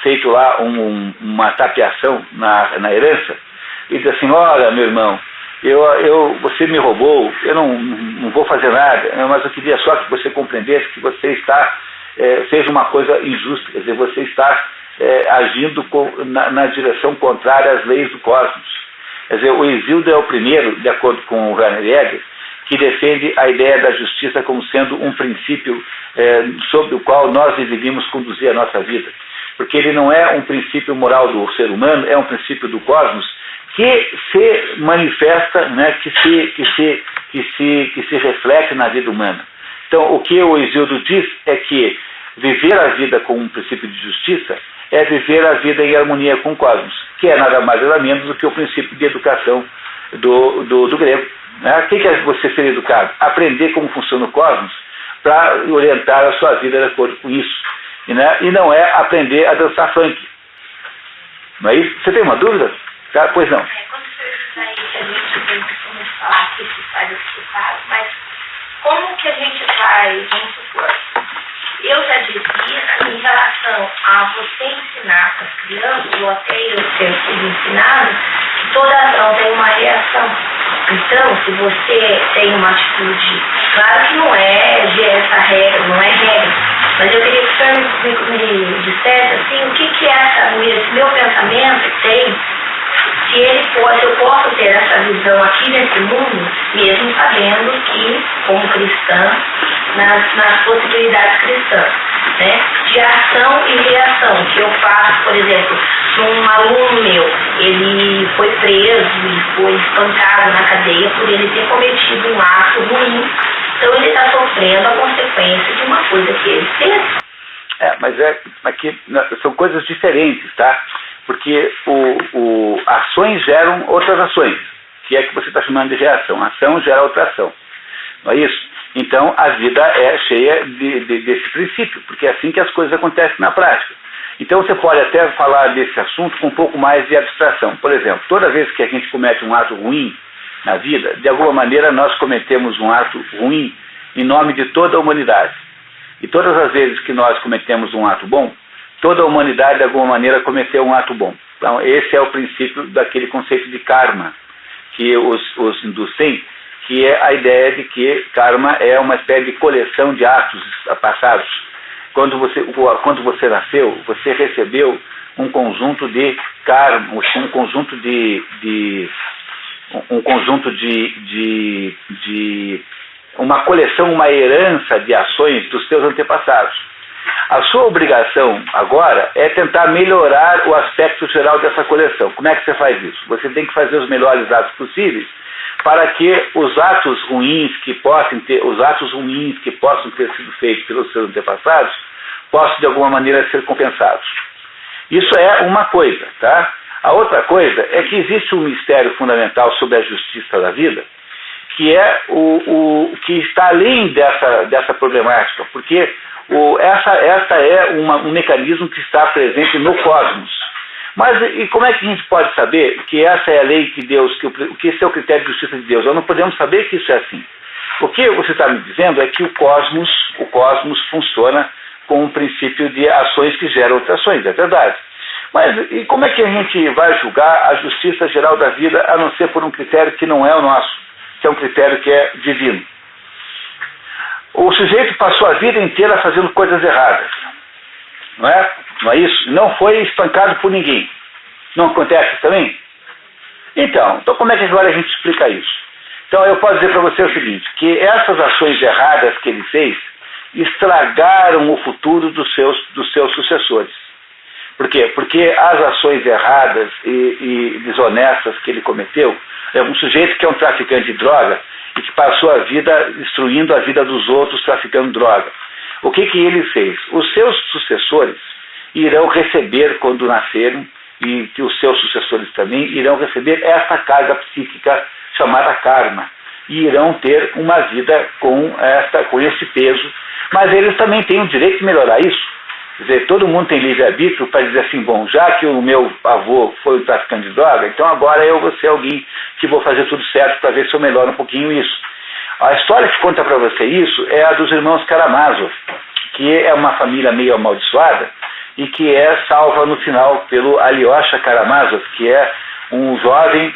feito lá uma tapeação na herança. E diz assim: olha, meu irmão, você me roubou, eu não vou fazer nada, mas eu queria só que você compreendesse que você fez uma coisa injusta, quer dizer, você está agindo na direção contrária às leis do cosmos. Quer dizer, o Exildo é o primeiro, de acordo com o Werner Jäger, que defende a ideia da justiça como sendo um princípio sobre o qual nós deveríamos conduzir a nossa vida. Porque ele não é um princípio moral do ser humano, é um princípio do cosmos, que se manifesta, né, que se reflete na vida humana. Então, o que o Exildo diz é que viver a vida com um princípio de justiça é viver a vida em harmonia com o cosmos, que é nada mais nada menos do que o princípio de educação do grego. Né? O que é você ser educado? Aprender como funciona o cosmos para orientar a sua vida de acordo com isso. Né? E não é aprender a dançar funk. Não é isso? Você tem uma dúvida? Tá? Pois não. Quando você vai que a gente tem costume de falar que isso faz resultado, mas como que a gente vai, vamos supor, eu já dizia em relação relação a você ensinar para as crianças, ou até eu ter sido ensinado, que toda ação tem uma reação. Então, se você tem uma atitude, claro que não é essa regra, não é regra, mas eu queria que o senhor me dissesse assim, o que é esse meu pensamento tem, se eu posso ter essa visão aqui nesse mundo, mesmo sabendo que, como cristã, nas possibilidades cristãs, né, de ação e reação, que eu faço, por exemplo, um aluno meu, ele foi preso e foi espancado na cadeia por ele ter cometido um ato ruim, então ele está sofrendo a consequência de uma coisa que ele fez. Mas aqui são coisas diferentes, tá? Porque ações geram outras ações, que é que você está chamando de reação. Ação gera outra ação, não é isso? Então, a vida é cheia desse princípio, porque é assim que as coisas acontecem na prática. Então, você pode até falar desse assunto com um pouco mais de abstração. Por exemplo, toda vez que a gente comete um ato ruim na vida, de alguma maneira nós cometemos um ato ruim em nome de toda a humanidade. E todas as vezes que nós cometemos um ato bom, toda a humanidade, de alguma maneira, cometeu um ato bom. Então, esse é o princípio daquele conceito de karma, que os hindus têm, que é a ideia de que karma é uma espécie de coleção de atos passados. Quando você nasceu, você recebeu um conjunto de karma, um conjunto de uma coleção, uma herança de ações dos seus antepassados. A sua obrigação agora é tentar melhorar o aspecto geral dessa coleção. Como é que você faz isso? Você tem que fazer os melhores atos possíveis para que os atos ruins que possam ter sido feitos pelos seus antepassados possam de alguma maneira ser compensados. Isso é uma coisa, tá? A outra coisa é que existe um mistério fundamental sobre a justiça da vida, que é o que está além dessa problemática, porque esta é um mecanismo que está presente no cosmos. Mas e como é que a gente pode saber que essa é a lei de Deus, que esse é o critério de justiça de Deus? Nós não podemos saber que isso é assim. O que você está me dizendo é que o cosmos funciona com um princípio de ações que geram outras ações, é verdade. Mas e como é que a gente vai julgar a justiça geral da vida a não ser por um critério que não é o nosso, que é um critério que é divino? O sujeito passou a vida inteira fazendo coisas erradas, não é? Não é isso? Não foi espancado por ninguém. Não acontece também? Então como é que agora a gente explica isso? Então eu posso dizer para você o seguinte, que essas ações erradas que ele fez estragaram o futuro dos seus sucessores. Por quê? Porque as ações erradas e desonestas que ele cometeu, é um sujeito que é um traficante de droga e que passou a vida destruindo a vida dos outros traficando droga. O que ele fez? Os seus sucessores irão receber quando nascerem, e que os seus sucessores também irão receber essa carga psíquica chamada karma, e irão ter uma vida com esse peso, mas eles também têm o direito de melhorar isso. Quer dizer, todo mundo tem livre-arbítrio para dizer assim, bom, já que o meu avô foi um traficante de droga, então agora eu vou ser alguém que vou fazer tudo certo para ver se eu melhoro um pouquinho isso. A história que conta para você isso é a dos irmãos Karamazov, que é uma família meio amaldiçoada e que é salva no final pelo Alyosha Karamazov, que é um jovem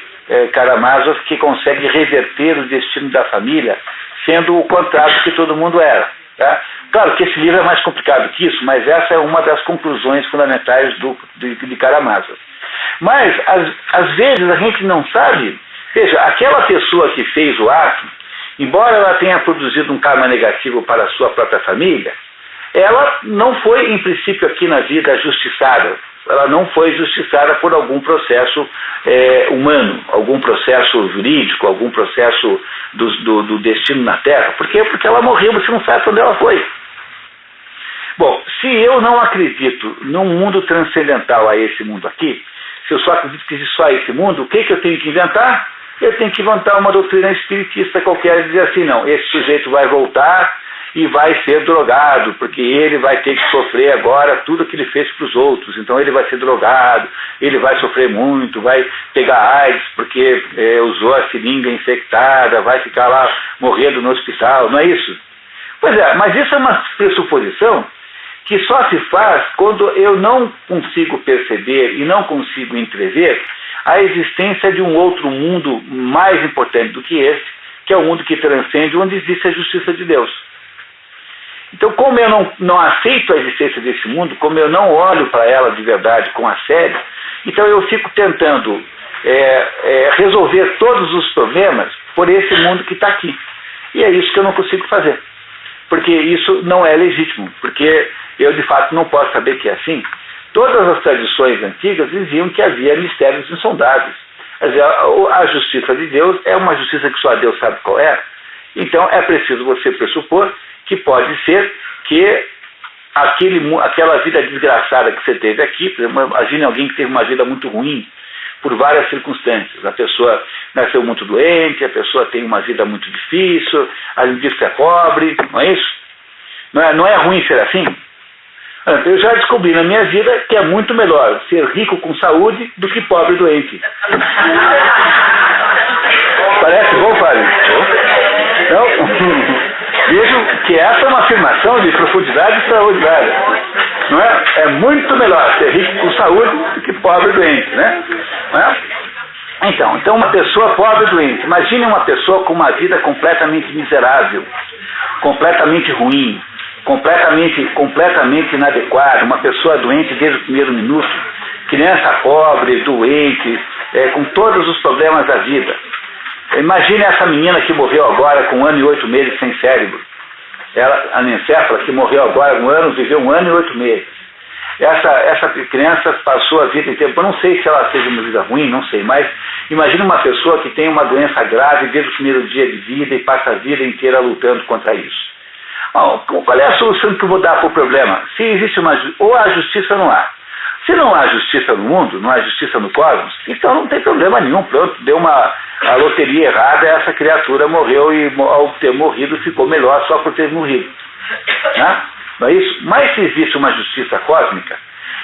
Karamazov que consegue reverter o destino da família, sendo o contrário do que todo mundo era. Tá? Claro que esse livro é mais complicado que isso, mas essa é uma das conclusões fundamentais de Karamazov. Mas, às vezes, a gente não sabe. Veja, aquela pessoa que fez o ato, embora ela tenha produzido um karma negativo para a sua própria família, ela não foi, em princípio, aqui na vida justiçada. Ela não foi justiçada por algum processo humano, algum processo jurídico, algum processo do destino na Terra. Por quê? Porque ela morreu, você não sabe onde ela foi. Bom, se eu não acredito num mundo transcendental a esse mundo aqui, se eu só acredito que existe só esse mundo, o que eu tenho que inventar? Eu tenho que inventar uma doutrina espiritista qualquer e dizer assim, não, esse sujeito vai voltar e vai ser drogado, porque ele vai ter que sofrer agora tudo que ele fez para os outros. Então ele vai ser drogado, ele vai sofrer muito, vai pegar AIDS porque usou a seringa infectada, vai ficar lá morrendo no hospital, não é isso? Pois é, mas isso é uma pressuposição que só se faz quando eu não consigo perceber e não consigo entrever a existência de um outro mundo mais importante do que esse, que é o mundo que transcende, onde existe a justiça de Deus. Então, como eu não aceito a existência desse mundo, como eu não olho para ela de verdade com a sério, então eu fico tentando resolver todos os problemas por esse mundo que está aqui. E é isso que eu não consigo fazer. Porque isso não é legítimo. Porque eu, de fato, não posso saber que é assim. Todas as tradições antigas diziam que havia mistérios insondáveis. Quer dizer, a justiça de Deus é uma justiça que só Deus sabe qual é. Então é preciso você pressupor que pode ser que aquela vida desgraçada que você teve aqui, por exemplo, imagine alguém que teve uma vida muito ruim por várias circunstâncias. A pessoa nasceu muito doente, a pessoa tem uma vida muito difícil, a gente diz que é pobre, não é isso? Não é ruim ser assim? Eu já descobri na minha vida que é muito melhor ser rico com saúde do que pobre doente. Parece bom, Fábio? Então, vejo que essa é uma afirmação de profundidade extraordinária. Não é? É muito melhor ser rico com saúde do que pobre doente, né? Não é? Então uma pessoa pobre doente, imagine uma pessoa com uma vida completamente miserável, completamente ruim, completamente inadequada, uma pessoa doente desde o primeiro minuto, criança pobre, doente, com todos os problemas da vida. Imagine essa menina que morreu agora com 1 ano e 8 meses sem cérebro. Ela, a anencefala, que morreu agora com 1 ano, viveu 1 ano e 8 meses. Essa criança passou a vida inteira, eu não sei se ela teve uma vida ruim, não sei, mas imagine uma pessoa que tem uma doença grave desde o primeiro dia de vida e passa a vida inteira lutando contra isso. Bom, qual é a solução que eu vou dar para o problema? Se existe ou há justiça ou não há. Se não há justiça no mundo, não há justiça no cosmos, então não tem problema nenhum. Pronto, deu a loteria errada, essa criatura morreu e ao ter morrido ficou melhor só por ter morrido. Né? Não é isso? Mas se existe uma justiça cósmica,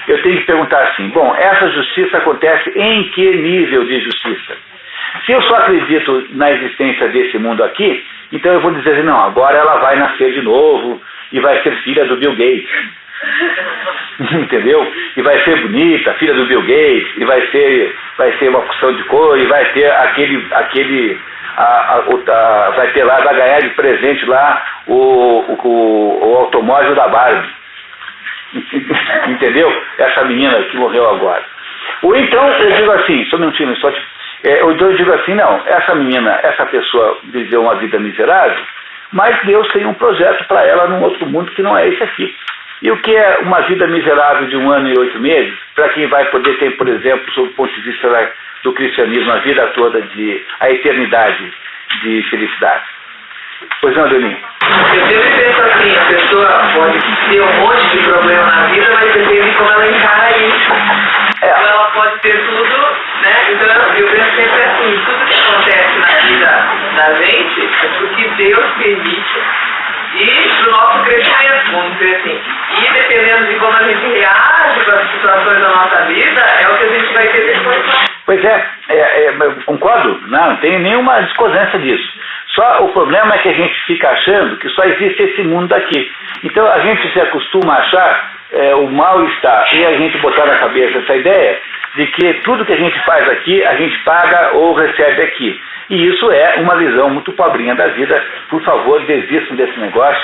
eu tenho que perguntar assim, bom, essa justiça acontece em que nível de justiça? Se eu só acredito na existência desse mundo aqui, então eu vou dizer assim, não, agora ela vai nascer de novo e vai ser filha do Bill Gates. Entendeu? E vai ser bonita, filha do Bill Gates, e vai ser uma porção de cor, e vai ter vai ter lá, vai ganhar de presente lá o automóvel da Barbie. Entendeu? Essa menina que morreu agora. Ou então eu digo assim, só um minutinho, ou então eu digo assim, não, essa menina, essa pessoa viveu uma vida miserável, mas Deus tem um projeto para ela num outro mundo que não é esse aqui. E o que é uma vida miserável de 1 ano e 8 meses, para quem vai poder ter, por exemplo, sob o ponto de vista do cristianismo, a vida toda, a eternidade de felicidade? Pois não, Leoninho? Eu sempre penso assim, a pessoa pode ter um monte de problema na vida, mas depende de como ela encara isso. Então ela pode ter tudo, né? Então eu penso sempre assim, tudo que acontece na vida da gente é porque Deus permite e para o nosso crescimento, vamos dizer assim. E dependendo de como a gente reage para as situações da nossa vida, é o que a gente vai ter depois. Pois eu concordo, não tem nenhuma discordância disso. Só o problema é que a gente fica achando que só existe esse mundo daqui. Então a gente se acostuma a achar o mal-estar e a gente botar na cabeça essa ideia de que tudo que a gente faz aqui, a gente paga ou recebe aqui. E isso é uma visão muito pobrinha da vida. Por favor, desistam desse negócio.